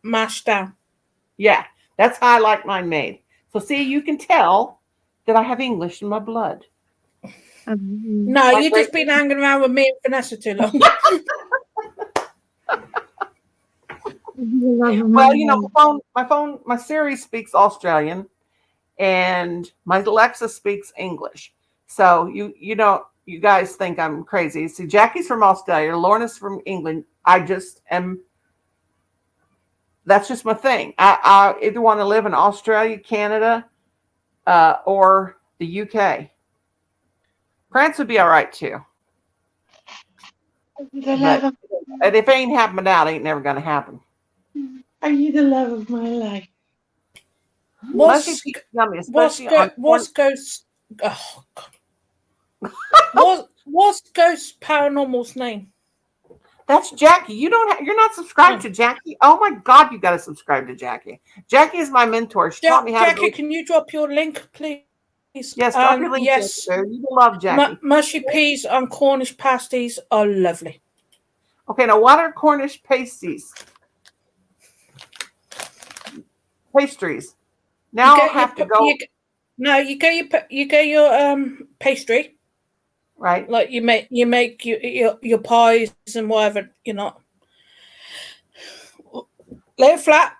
mashed down. Yeah, that's how I like mine made. So see, you can tell that I have English in my blood. No, My you've just been hanging around with me and Vanessa too long. Well, you know, my Siri speaks Australian, and my Alexa speaks English. So you know, you guys think I'm crazy. See, Jackie's from Australia, Lorna's from England. I just am. That's just my thing. I either want to live in Australia, Canada, or the UK. France would be all right too. But and if it ain't happening out, it ain't never gonna happen. Are you the love of my life? Mushy peas yummy, especially on What's Ghost? Oh, God. What's Ghost Paranormal's name? That's Jackie. You're not subscribed to Jackie. Oh my God, you got to subscribe to Jackie. Jackie is my mentor. She taught me how Jackie, to. can you drop your link, please? Yes, drop your link. Yes, There. You love Jackie. mushy peas and Cornish pasties are lovely. Okay, now what are Cornish pasties? Pastries. Now I'll have to go. You get your pastry. Right. Like you make your pies and whatever, you know. Lay it flat.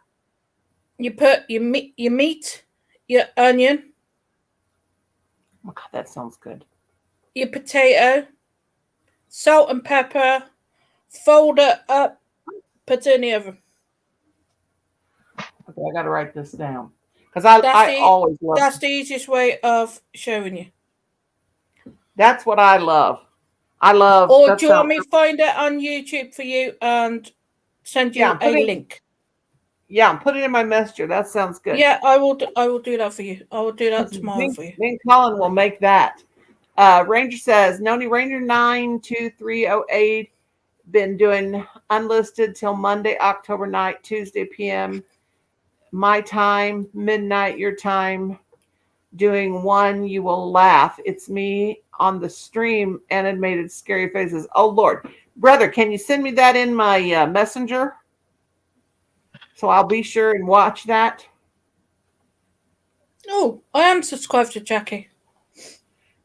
You put your meat, your onion, Oh God, that sounds good. your potato, salt and pepper, fold it up, put it in the oven. Okay, I got to write this down because I always love. That's the easiest way of showing you. That's what I love. I love. Or do you want me to find it on YouTube for you and send you a link? Yeah, put it in my messenger. That sounds good. Yeah, I will do that for you. I will do that tomorrow for you. Me and Colin will make that. Ranger says, Noni Ranger 92308, been doing unlisted till Monday, October night, Tuesday PM, my time, midnight, your time, doing one, you will laugh. It's me on the stream, animated scary faces. Oh, Lord. Brother, can you send me that in my messenger? So I'll be sure and watch that. Oh, I am subscribed to Jackie.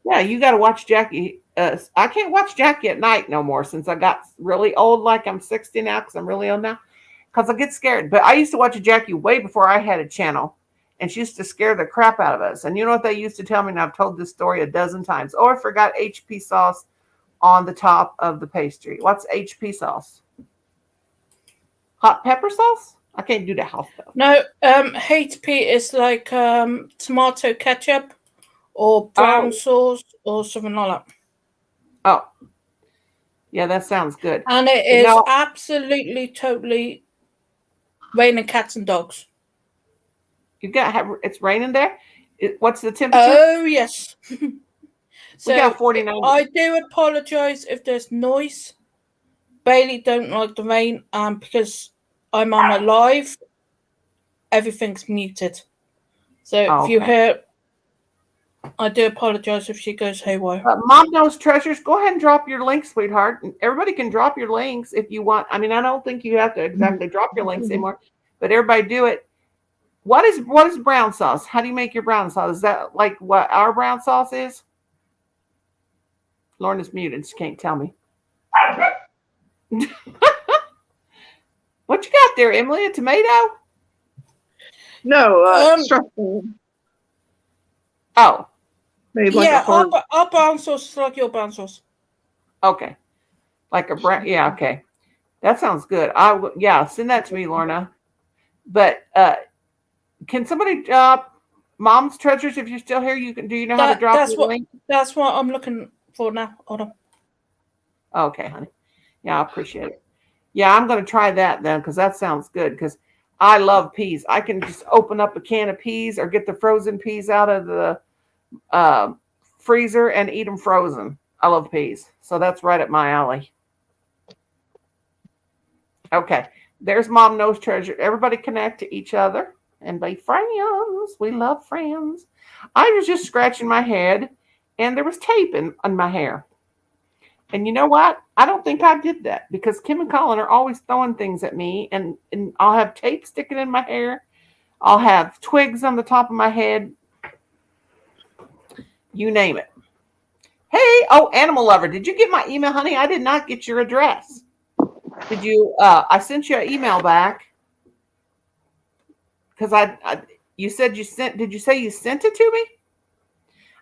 Yeah, you got to watch Jackie. I can't watch Jackie at night no more since I got really old, like I'm 60 now because I'm really old now, because I get scared. But I used to watch Jackie way before I had a channel, and she used to scare the crap out of us. And you know what they used to tell me, and I've told this story a dozen times. Oh, I forgot HP sauce on the top of the pastry. What's HP sauce? Hot pepper sauce? I can't do that house stuff. No, HP is like tomato ketchup or brown sauce or something like that. Oh, yeah, that sounds good. And it is absolutely, totally raining cats and dogs. It's raining there? What's the temperature? Oh, yes. So we got 49. I do apologize if there's noise. Bailey don't like the rain, because I'm on a live, everything's muted. So if you hear, I do apologize if she goes haywire. Mom Knows Treasures, go ahead and drop your links, sweetheart. And everybody can drop your links if you want. I mean, I don't think you have to exactly drop your links anymore, but everybody do it. What is brown sauce? How do you make your brown sauce? Is that like what our brown sauce is? Lauren is muted. She can't tell me. What you got there, Emily? A tomato? No, structural. Oh. Made like yeah, a our brown sauce is like your brown sauce. Okay. Like a brown, yeah, okay. That sounds good. Send that to me, Lorna. But can somebody drop Mom's Treasures if you're still here? Do you know how to drop the link? That's what I'm looking for now. Hold on. Okay, honey. Yeah, I appreciate it. Yeah, I'm going to try that then because that sounds good because I love peas. I can just open up a can of peas or get the frozen peas out of the freezer and eat them frozen. I love peas. So that's right up my alley. Okay. There's Mom Knows Treasure. Everybody connect to each other and be friends. We love friends. I was just scratching my head and there was tape on my hair. And you know what? I don't think I did that because Kim and Colin are always throwing things at me, and I'll have tape sticking in my hair. I'll have twigs on the top of my head. You name it. Hey, oh, Animal Lover, did you get my email, honey? I did not get your address. Did you? I sent you an email back because you said you sent. Did you say you sent it to me?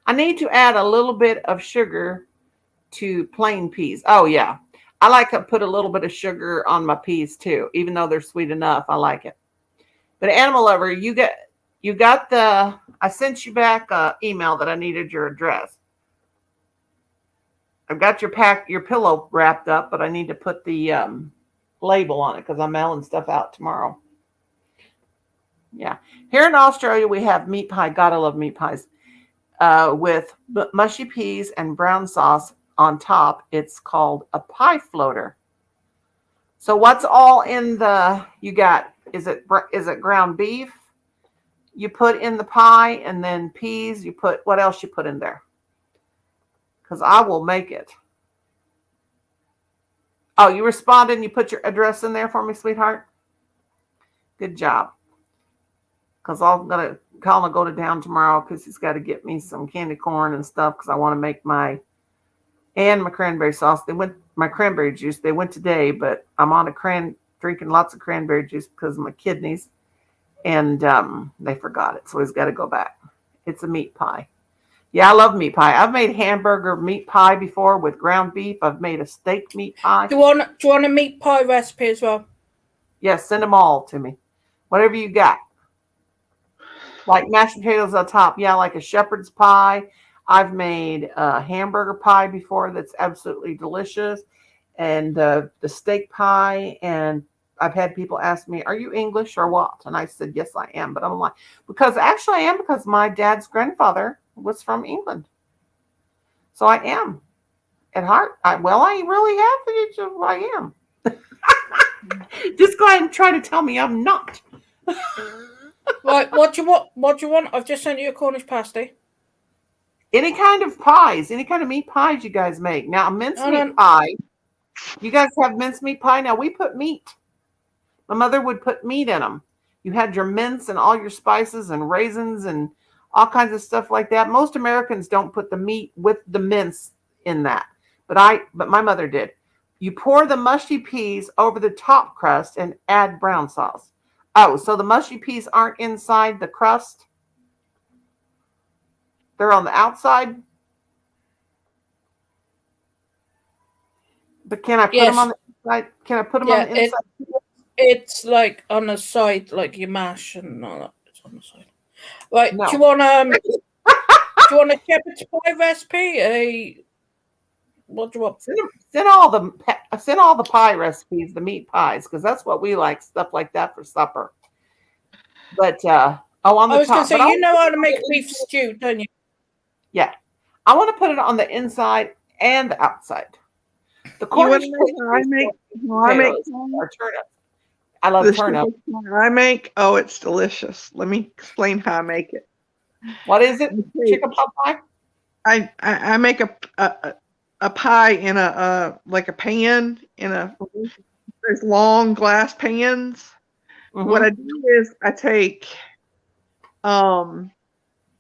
I need to add a little bit of sugar to plain peas. Oh yeah, I like to put a little bit of sugar on my peas too, even though they're sweet enough. I like it. But Animal Lover, you got the. I sent you back an email that I needed your address. I've got your pillow wrapped up, but I need to put the label on it because I'm mailing stuff out tomorrow. Yeah, here in Australia we have meat pie. Gotta love meat pies with mushy peas and brown sauce on top. It's called a pie floater. So what's all in you got? Is it ground beef? You put in the pie, and then peas. What else you put in there? Because I will make it. Oh, you responded and you put your address in there for me, sweetheart? Good job. Because I'm going to Colin go to town tomorrow because he's got to get me some candy corn and stuff because I want to make my cranberry sauce. My cranberry juice. They went today, but I'm on drinking lots of cranberry juice because of my kidneys. And they forgot it. So he's got to go back. It's a meat pie. Yeah, I love meat pie. I've made hamburger meat pie before with ground beef. I've made a steak meat pie. Do you want a meat pie recipe as well? Yes, send them all to me. Whatever you got. Like mashed potatoes on top. Yeah, like a shepherd's pie. I've made a hamburger pie before that's absolutely delicious. And the steak pie. And I've had people ask me, are you English or what? And I said, yes, I am. But I'm like, because actually I am, because my dad's grandfather was from England. So I am at heart. I really have. I am. Just go ahead and try to tell me I'm not. Right, what do you want? I've just sent you a Cornish pasty. Any kind of pies, any kind of meat pies you guys make. Now, a mincemeat pie. You guys have mincemeat pie? Now, we put meat. My mother would put meat in them. You had your mince and all your spices and raisins and all kinds of stuff like that. Most Americans don't put the meat with the mince in that. But my mother did. You pour the mushy peas over the top crust and add brown sauce. Oh, so the mushy peas aren't inside the crust? They're on the outside? But can I put them on the inside? Can I put them on the inside? It's like on the side, like you mash and all that. It's on the side. Right, No. do you want a shepherd's pie recipe? What do you want? Send all the pie recipes, the meat pies, because that's what we like, stuff like that for supper. But on the top. I was going to say, you know how to make beef stew, don't you? Yeah, I want to put it on the inside and the outside. The Cornish I make turnips. I love turnip. I make. Oh, it's delicious. Let me explain how I make it. What is it? Chicken pot pie? I make a pie in a pan in there's long glass pans. Mm-hmm. What I do is I take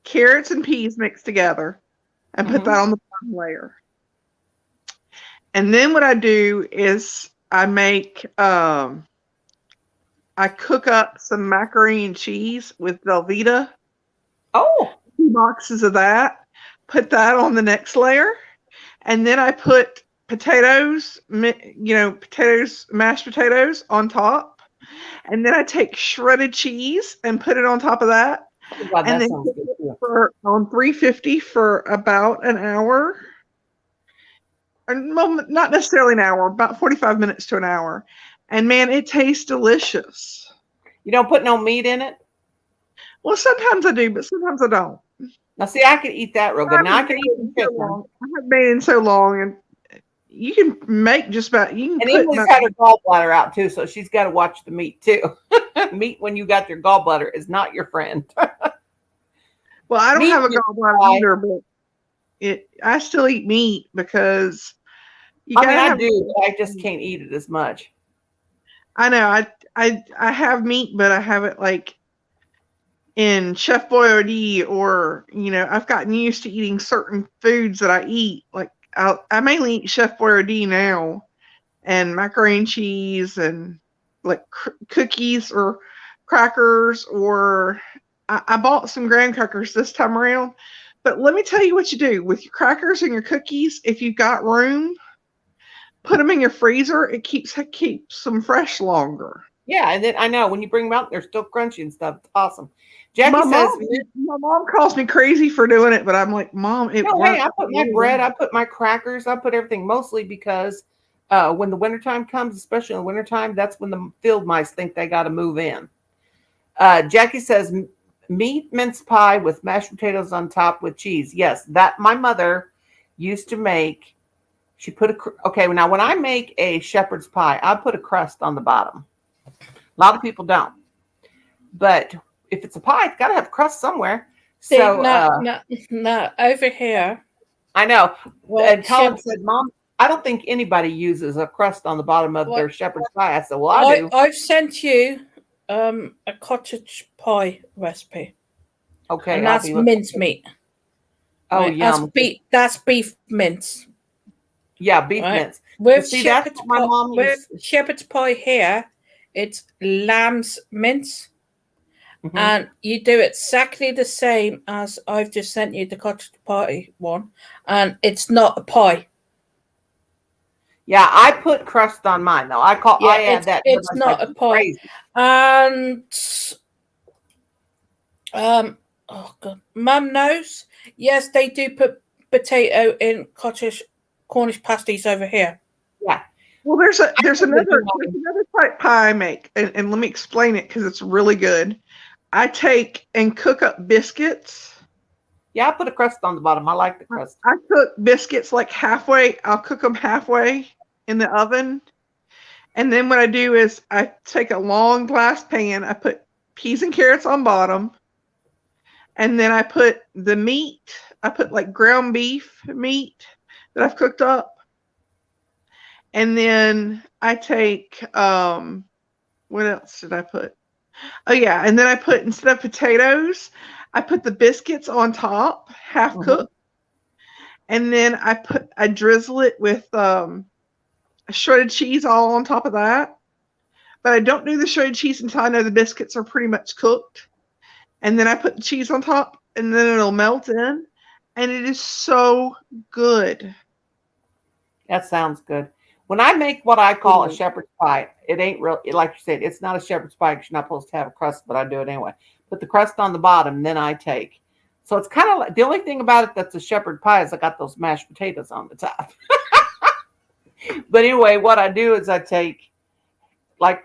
carrots and peas mixed together and put that on the bottom layer. And then what I do is I make I cook up some macaroni and cheese with Velveeta. Oh, 2 boxes of that. Put that on the next layer. And then I put potatoes, mashed potatoes on top. And then I take shredded cheese and put it on top of that. God, and that then sounds good. on 350 for about an hour. Or, well, not necessarily an hour, about 45 minutes to an hour. And man, it tastes delicious. You don't put no meat in it? Well, sometimes I do, but sometimes I don't. Now, see, I can eat that real good. Now I can eat the chicken. I haven't made it in so long, and you can make just about you And can put Emily's had her gallbladder out too, so she's got to watch the meat too. Meat when you got your gallbladder is not your friend. well, I don't Meat have a is gallbladder fine. either, but I still eat meat because you I gotta mean, I have. do, but I just can't eat it as much. I know I have meat, but I have it like in Chef Boyardee, or I've gotten used to eating certain foods that I eat. Like I mainly eat Chef Boyardee now, and macaroni and cheese, and like cookies or crackers, or I bought some graham crackers this time around. But let me tell you what you do with your crackers and your cookies. If you've got room, put them in your freezer. It keeps them fresh longer. Yeah, and then I know when you bring them out, they're still crunchy and stuff. It's awesome. Jackie My says, mom calls me crazy for doing it, but I'm like, Mom, it no, works. hey, I put my bread, I put my crackers, I put everything, mostly because when the wintertime comes, especially in the wintertime, that's when the field mice think they got to move in. Jackie says, meat mince pie with mashed potatoes on top with cheese. Yes, that my mother used to make. She put okay, now when I make a shepherd's pie, I put a crust on the bottom. A lot of people don't. But if it's a pie, it's got to have crust somewhere. See, So no, over here. I know. Well, And Colin said, Mom, I don't think anybody uses a crust on the bottom of their shepherd's pie. I said, well, I do. I've sent you a cottage pie recipe. Okay. And that's mincemeat. Oh, right? yum. That's beef mince. Yeah, beef right? mince. With See, that's what my mom used. With shepherd's pie here, it's lamb's mince. Mm-hmm. And you do exactly the same as I've just sent you the cottage pie one. And it's not a pie. Yeah, I put crust on mine though. I add that. It's not a pie. Crazy. And oh god, Mum knows. Yes, they do put potato in Cornish pasties over here. Yeah. Well, there's another type pie I make, and let me explain it because it's really good. I take and cook up biscuits. Yeah, I put a crust on the bottom. I like the crust. I cook biscuits like halfway. I'll cook them halfway in the oven. And then what I do is I take a long glass pan. I put peas and carrots on bottom. And then I put the meat. I put like ground beef meat that I've cooked up. And then I take, what else did I put? Oh, yeah. And then I put, instead of potatoes, I put the biscuits on top, half cooked. And then I drizzle it with shredded cheese all on top of that. But I don't do the shredded cheese until I know the biscuits are pretty much cooked. And then I put the cheese on top, and then it'll melt in. And it is so good. That sounds good. When I make what I call a shepherd's pie, it ain't real. Like you said, it's not a shepherd's pie because you're not supposed to have a crust, but I do it anyway. Put the crust on the bottom, then I take. So it's kind of like the only thing about it that's a shepherd pie is I got those mashed potatoes on the top. But anyway, what I do is I take,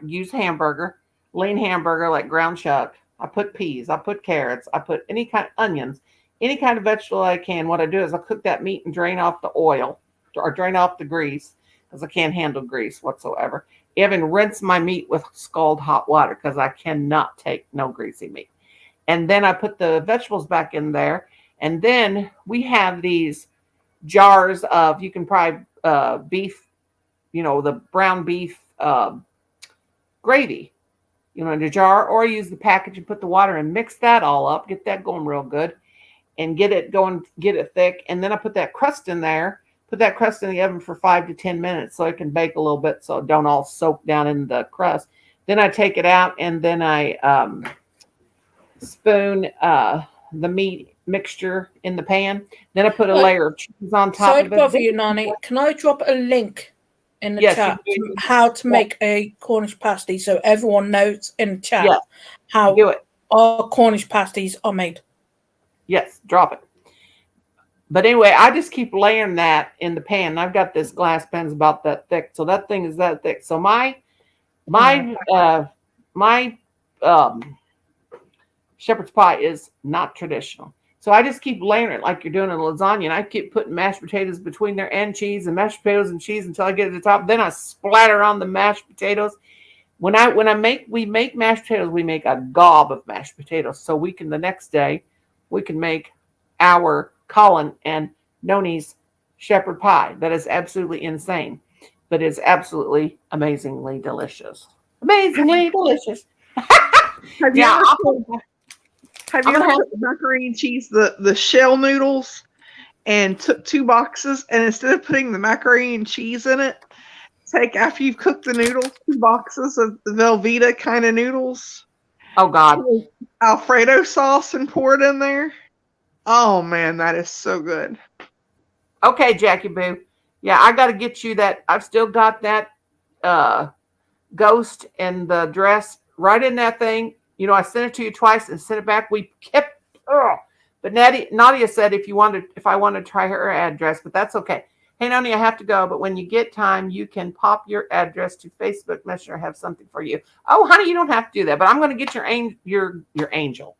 use lean hamburger, like ground chuck. I put peas, I put carrots, I put any kind of onions, any kind of vegetable I can. What I do is I cook that meat and drain off the oil or drain off the grease because I can't handle grease whatsoever. Even rinse my meat with scalded hot water because I cannot take no greasy meat. And then I put the vegetables back in there. And then we have these jars of, you can probably beef, the brown beef gravy, in a jar, or use the package and put the water and mix that all up, get that going real good and get it going, get it thick. And then I put that crust in there, put that crust in the oven for 5 to 10 minutes so it can bake a little bit so it don't all soak down in the crust. Then I take it out and then I spoon the meat mixture in the pan. Then I put a layer of cheese on top Sorry of to it. bother you, Nani. Can I drop a link in the chat to how to make a Cornish pasty so everyone knows in the chat how our Cornish pasties are made? Yes, drop it. But anyway, I just keep layering that in the pan. I've got this glass pan's about that thick, so that thing is that thick. So my shepherd's pie is not traditional. So I just keep layering it like you're doing a lasagna, and I keep putting mashed potatoes between there and cheese, and mashed potatoes and cheese until I get to the top. Then I splatter on the mashed potatoes. We make mashed potatoes, we make a gob of mashed potatoes. So we can, the next day, we can make our Colin and Noni's shepherd pie. That is absolutely insane, but it's absolutely amazingly delicious. Amazingly delicious. Have you Yeah, ever have you I'm ever gonna took the macaroni and cheese, the shell noodles, and took 2 boxes, and instead of putting the macaroni and cheese in it, take, after you've cooked the noodles, 2 boxes of the Velveeta kind of noodles, Oh God. Alfredo sauce, and pour it in there. Oh man, that is so good. Okay, Jackie Boo. Yeah, I got to get you that. I've still got that ghost and the dress right in that thing. You know, I sent it to you twice and sent it back. We kept, but Nadia said if I wanted to try her address, but that's okay. Hey, Noni, I have to go, but when you get time, you can pop your address to Facebook Messenger. I have something for you. Oh, honey, you don't have to do that, but I'm going to get your angel,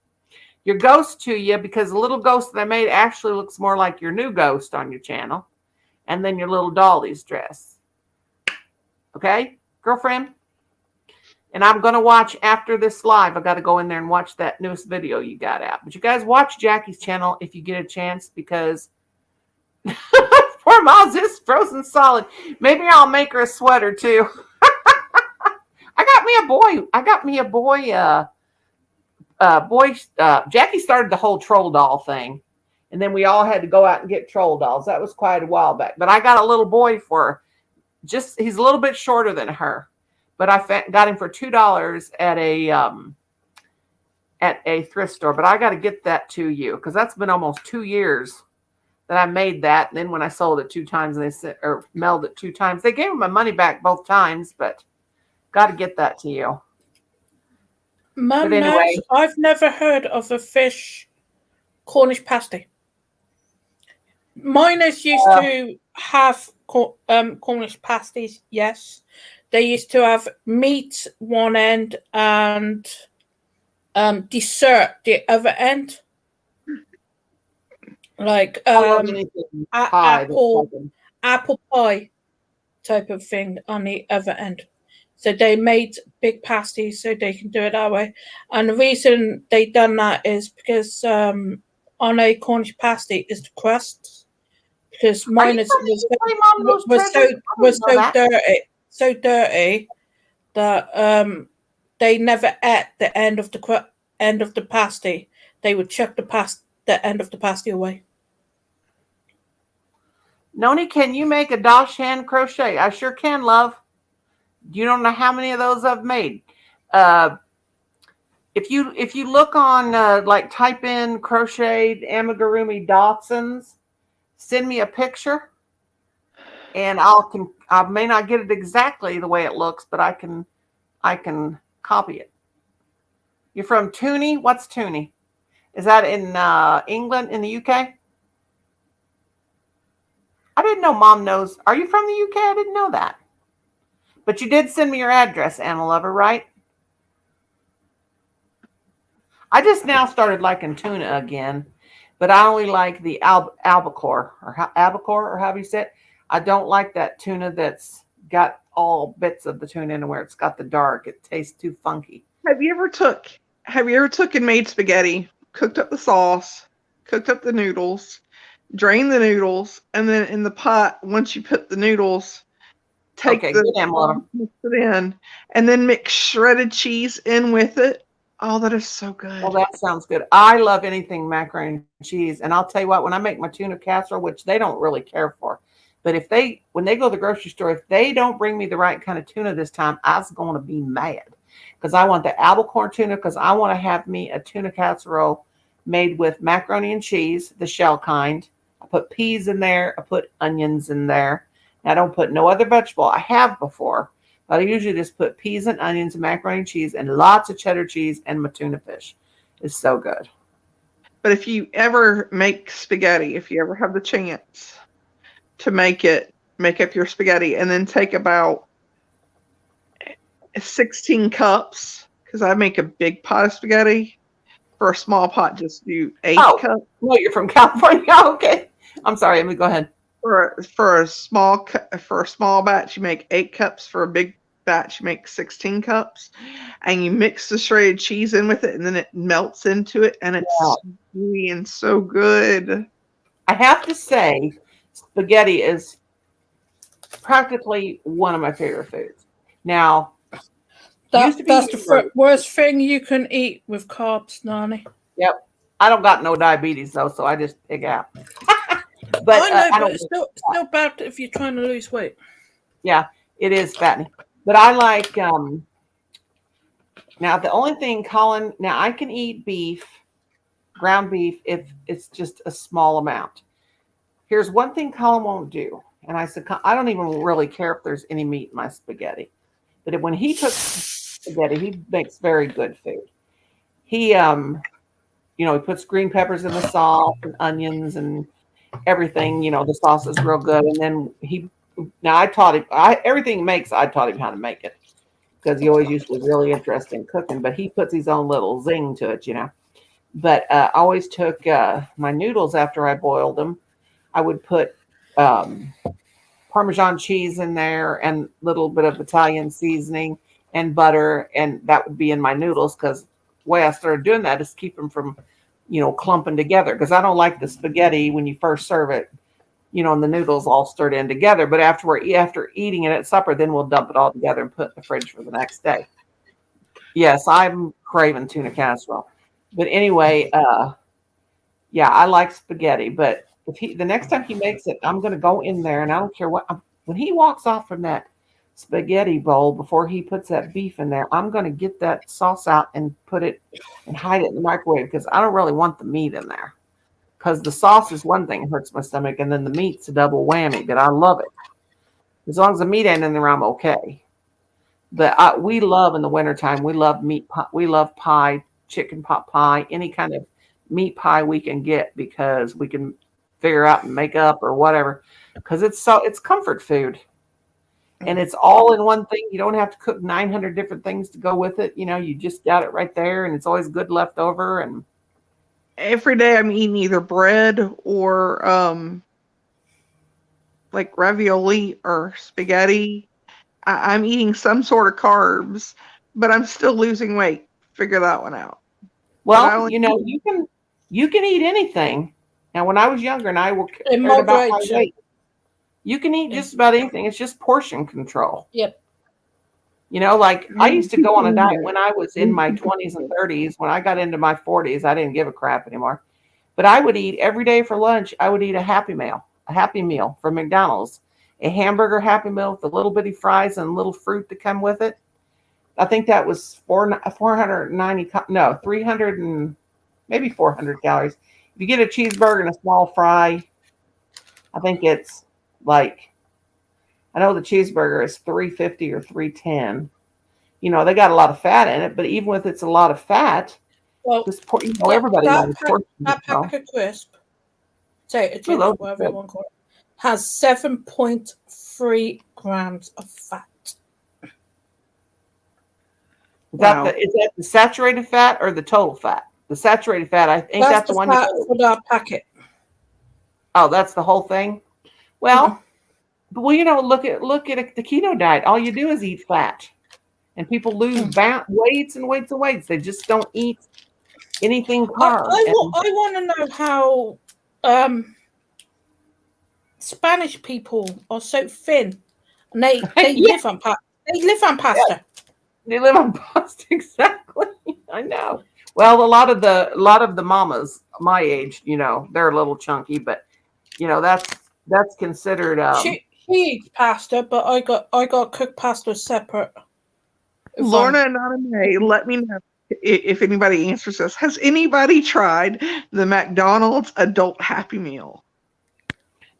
your ghost to you, because the little ghost that I made actually looks more like your new ghost on your channel, and then your little Dolly's dress. Okay, girlfriend? And I'm going to watch after this live. I got to go in there and watch that newest video you got out. But you guys watch Jackie's channel if you get a chance, because poor Miles is frozen solid. Maybe I'll make her a sweater too. I got me a boy. Jackie started the whole troll doll thing, and then we all had to go out and get troll dolls. That was quite a while back. But I got a little boy for her. He's a little bit shorter than her. But I got him for $2 at a thrift store. But I got to get that to you, because that's been almost 2 years that I made that. And then when I sold it 2 times, or mailed it 2 times, they gave me my money back both times. But got to get that to you. Mum, But anyway. I've never heard of a fish Cornish pasty. Miners used to have Cornish pasties, yes. They used to have meat one end and dessert the other end. Like apple pie type of thing on the other end. So they made big pasties so they can do it that way. And the reason they done that is because on a Cornish pasty is the crust. Because miners was so dirty that they never ate the end of the pasty. They would chuck the end of the pasty away. Noni, can you make a dosh hand crochet? I sure can, love. You don't know how many of those I've made. If you look on like type in crocheted amigurumi Dotsons, send me a picture, and I may not get it exactly the way it looks, but I can copy it. You're from Toonie? What's Toonie? Is that in England, in the UK? I didn't know Mom knows. Are you from the UK? I didn't know that. But you did send me your address, Anna Lover, right? I just now started liking tuna again, but I only like the albacore, or how do you say it? I don't like that tuna that's got all bits of the tuna in it, where it's got the dark. It tastes too funky. Have you ever took and made spaghetti, cooked up the sauce, cooked up the noodles, drained the noodles, and then in the pot, once you put the noodles, take mix it in, and then mix shredded cheese in with it. Oh, that is so good. Well, that sounds good. I love anything macaroni and cheese. And I'll tell you what, when I make my tuna casserole, which they don't really care for, but when they go to the grocery store, if they don't bring me the right kind of tuna this time, I was going to be mad, because I want the albacore tuna, because I want to have me a tuna casserole made with macaroni and cheese, the shell kind. I put peas in there. I put onions in there. I don't put no other vegetable. I have before, but I usually just put peas and onions and macaroni and cheese and lots of cheddar cheese and my tuna fish. It's so good. But if you ever make spaghetti, if you ever have the chance to make up your spaghetti, and then take about 16 cups, because I make a big pot of spaghetti for a small pot, just do 8 Oh. cups. No, you're from California. Okay. I'm sorry. Let me go ahead. For a small batch, you make 8 cups. For a big batch, you make 16 cups, and you mix the shredded cheese in with it, and then it melts into it, and it's Yeah. gooey and so good. I have to say, spaghetti is practically one of my favorite foods. Now, used to be That's the hamburger. worst thing you can eat with carbs, Nani. Yep. I don't got no diabetes though, so I just pick out. But I know, I but don't. it's still bad if you're trying to lose weight. Yeah, it is fattening. But I like. Now the only thing, Colin. Now I can eat beef, ground beef, if it's just a small amount. Here's one thing Colin won't do, and I said I don't even really care if there's any meat in my spaghetti. But when he cooks spaghetti, he makes very good food. He he puts green peppers in the sauce and onions and everything. The sauce is real good. And then I taught him, everything he makes, I taught him how to make it because he always used to be really interested in cooking, but he puts his own little zing to it, But I always took my noodles after I boiled them. I would put Parmesan cheese in there and a little bit of Italian seasoning and butter, and that would be in my noodles because the way I started doing that is keep them from, clumping together because I don't like the spaghetti when you first serve it, and the noodles all stirred in together. But after eating it at supper, then we'll dump it all together and put it in the fridge for the next day. Yes, I'm craving tuna casserole. But anyway, yeah, I like spaghetti. But if the next time he makes it, I'm going to go in there and I don't care what. When he walks off from that spaghetti bowl before he puts that beef in there, I'm going to get that sauce out and put it and hide it in the microwave because I don't really want the meat in there. Because the sauce is one thing that hurts my stomach, and then the meat's a double whammy. But I love it. As long as the meat ain't in there, I'm okay. But we love in the wintertime, we love meat pie. We love pie, chicken pot pie, any kind of meat pie we can get because we can figure out and make up or whatever. Because it's comfort food. And it's all in one thing. You don't have to cook 900 different things to go with it. You just got it right there, and it's always good leftover. And Every day I'm eating either bread or like ravioli or spaghetti. I'm eating some sort of carbs, but I'm still losing weight. Figure that one out. well, you can eat anything. Now, when I was younger and I In cared about my moderation. weight, you can eat just about anything. It's just portion control. Yep. Like I used to go on a diet when I was in my 20s and 30s. When I got into my 40s, I didn't give a crap anymore. But I would eat every day for lunch. I would eat a Happy Meal from McDonald's, a hamburger Happy Meal with a little bitty fries and a little fruit to come with it. I think that was 490, no, 300 and maybe 400 calories. If you get a cheeseburger and a small fry, I think it's like, I know the cheeseburger is 350 or 310. They got a lot of fat in it, but even with it's a lot of fat, Well, everybody knows portion that control. pack of crisp, potato chips, those are whatever good. you want to call it, has 7.3 grams of fat. Is Wow. that the saturated fat or the total fat? The saturated fat, I think That's that's the the one. fat for that packet. Oh, that's the whole thing. Well, look at the keto diet. All you do is eat fat, and people lose weights and weights and weights. They just don't eat anything carb. I want to know how Spanish people are so thin, and they Yeah. live on pasta. They live on pasta. Exactly. I know. Well, a lot of the mamas my age, they're a little chunky, but that's considered. She eats pasta, but I got cooked pasta separate. Lorna and Anime, let me know if anybody answers this. Has anybody tried the McDonald's adult Happy Meal?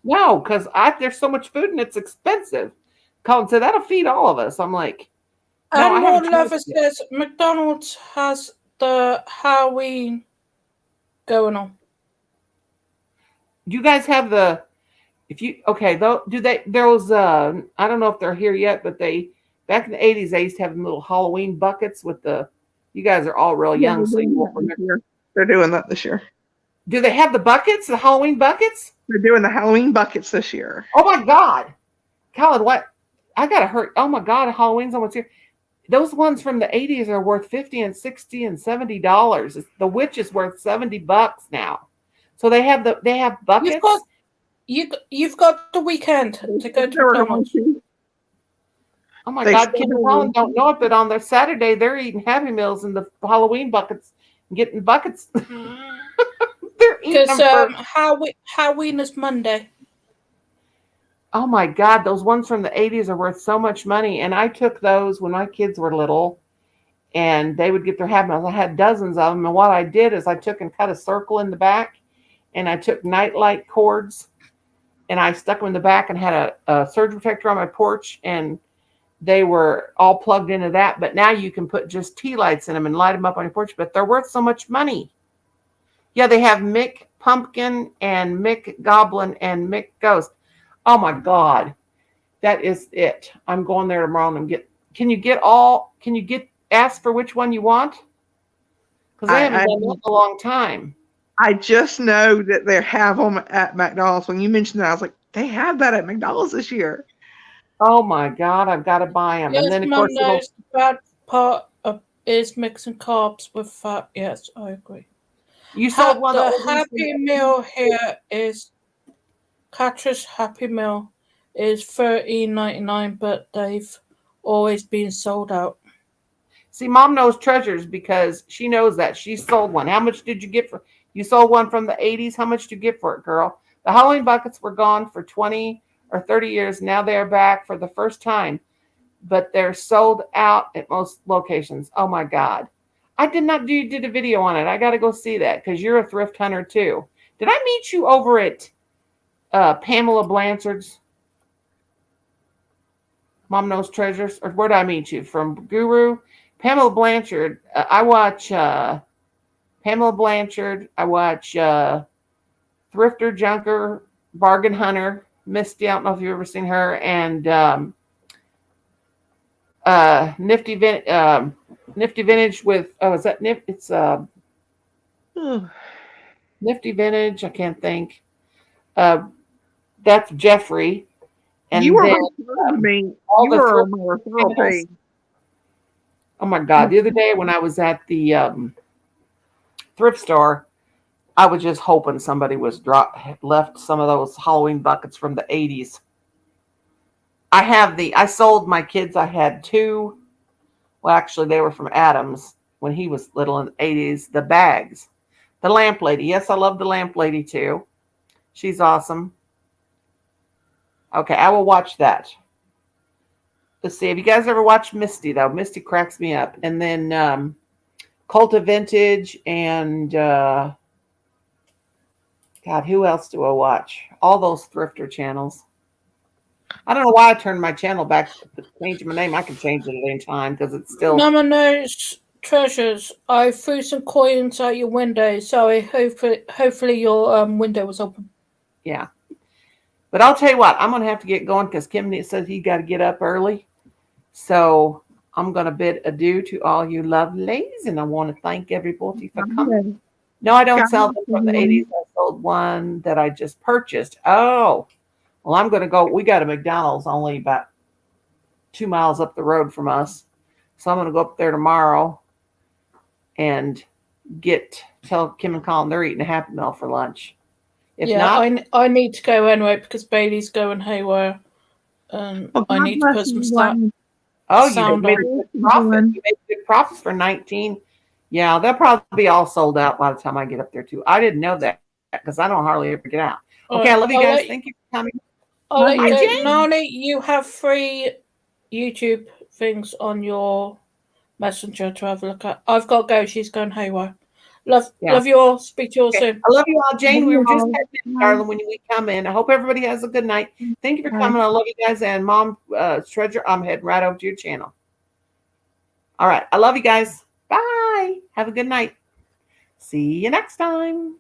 No, because there's so much food and it's expensive. Colin said that'll feed all of us. I'm like, no, I And haven't more tried Lover it yet. says McDonald's has the Halloween going on. Do you guys have the? There was I don't know if they're here yet, but back in the 80s they used to have little Halloween buckets with the. You guys are all real young, so you won't remember. They're doing that this year. Do they have the buckets, the Halloween buckets? They're doing the Halloween buckets this year. Oh my God. Colin, what? I got to hurt. Oh my God, Halloween's almost here. Those ones from the 80s are worth $50 and $60 and $70. The witch is worth $70 now. So they have buckets. You've got the weekend to go to They were going McDonald's. to. Oh my They God, still Kim and have Colin don't know it, but on their Saturday they're eating Happy Meals in the Halloween buckets, getting buckets. They're eating Because them for, Halloween is Monday. oh my God, those ones from the 80s are worth so much money. And I took those when my kids were little, and they would get their Happy Meals. I had dozens of them, and what I did is I took and cut a circle in the back, and I took nightlight cords, and I stuck them in the back and had a surge protector on my porch, and they were all plugged into that. But now you can put just tea lights in them and light them up on your porch, but they're worth so much money. Yeah, they have Mick Pumpkin and Mick Goblin and Mick Ghost. Oh my God. That is it. I'm going there tomorrow and ask for which one you want? Because they haven't done that in a long time. I just know that they have them at McDonald's. When you mentioned that, I was like, they have that at McDonald's this year. Oh my God, I've got to buy them. Yes, And then of Mum course knows the bad part is mixing carbs with fat. Yes, I agree. you sold one. The that was Happy Meal here is Catra's Happy Meal is $13.99, but they've always been sold out. See, Mom knows treasures because she knows that. She sold one. How much did you get for? You sold one from the 80s. How much did you get for it, girl? The Halloween buckets were gone for 20 or 30 years. Now they're back for the first time, but they're sold out at most locations. Oh my God. I did not do, you did a video on it. I got to go see that because you're a thrift hunter too. Did I meet you over at Pamela Blanchard's Mom Knows Treasures? Or where did I meet you? From Guru? Pamela Blanchard. I watch Pamela Blanchard. I watch Thrifter, Junker, Bargain Hunter, Misty. I don't know if you've ever seen her. And Nifty Vintage with, oh, is that Nifty? It's Nifty Vintage. I can't think. That's Jeffrey. And You were then referring to me. all You the were on thrift my referral channels. page. Oh my God. The other day when I was at the thrift store, I was just hoping somebody left some of those Halloween buckets from the 80s. I sold my kids. I had two. Well, actually, they were from Adams when he was little in the 80s. The bags. The lamp lady. Yes, I love the lamp lady too. She's awesome. Okay, I will watch that. Let's see. Have you guys ever watched Misty, though? Misty cracks me up. And then Cult of Vintage and God, who else do I watch? All those thrifter channels. I don't know why I turned my channel back to change my name. I can change it at any time because it's still. Mama Knows Treasures. I threw some coins out your window, so hopefully your window was open. Yeah. But I'll tell you what, I'm going to have to get going because Kim says he got to get up early. So I'm going to bid adieu to all you lovelies, and I want to thank everybody for coming. No, I don't sell them from the 80s. I sold one that I just purchased. Oh, well, I'm going to go. We got a McDonald's only about 2 miles up the road from us. So I'm going to go up there tomorrow and tell Kim and Colin they're eating a Happy Meal for lunch. If not, I need to go anyway because Bailey's going haywire. I need to put some stuff. oh, you sound made a good profit. You made good profits for 19. Yeah, they'll probably be all sold out by the time I get up there too. I didn't know that because I don't hardly ever get out. Okay, I love you guys. Thank you for coming. I'll let Bye, you Jane. know, Nani, you have 3 YouTube things on your messenger to have a look at. I've got to go. She's going haywire. Love you all. Speak to you all Okay. soon. I love you all, Jane. We were just Bye. heading in, darling, when we come in. I hope everybody has a good night. Thank you for Bye. coming. I love you guys. And Mom Treasure, I'm heading right over to your channel. All right. I love you guys. Bye. Have a good night. See you next time.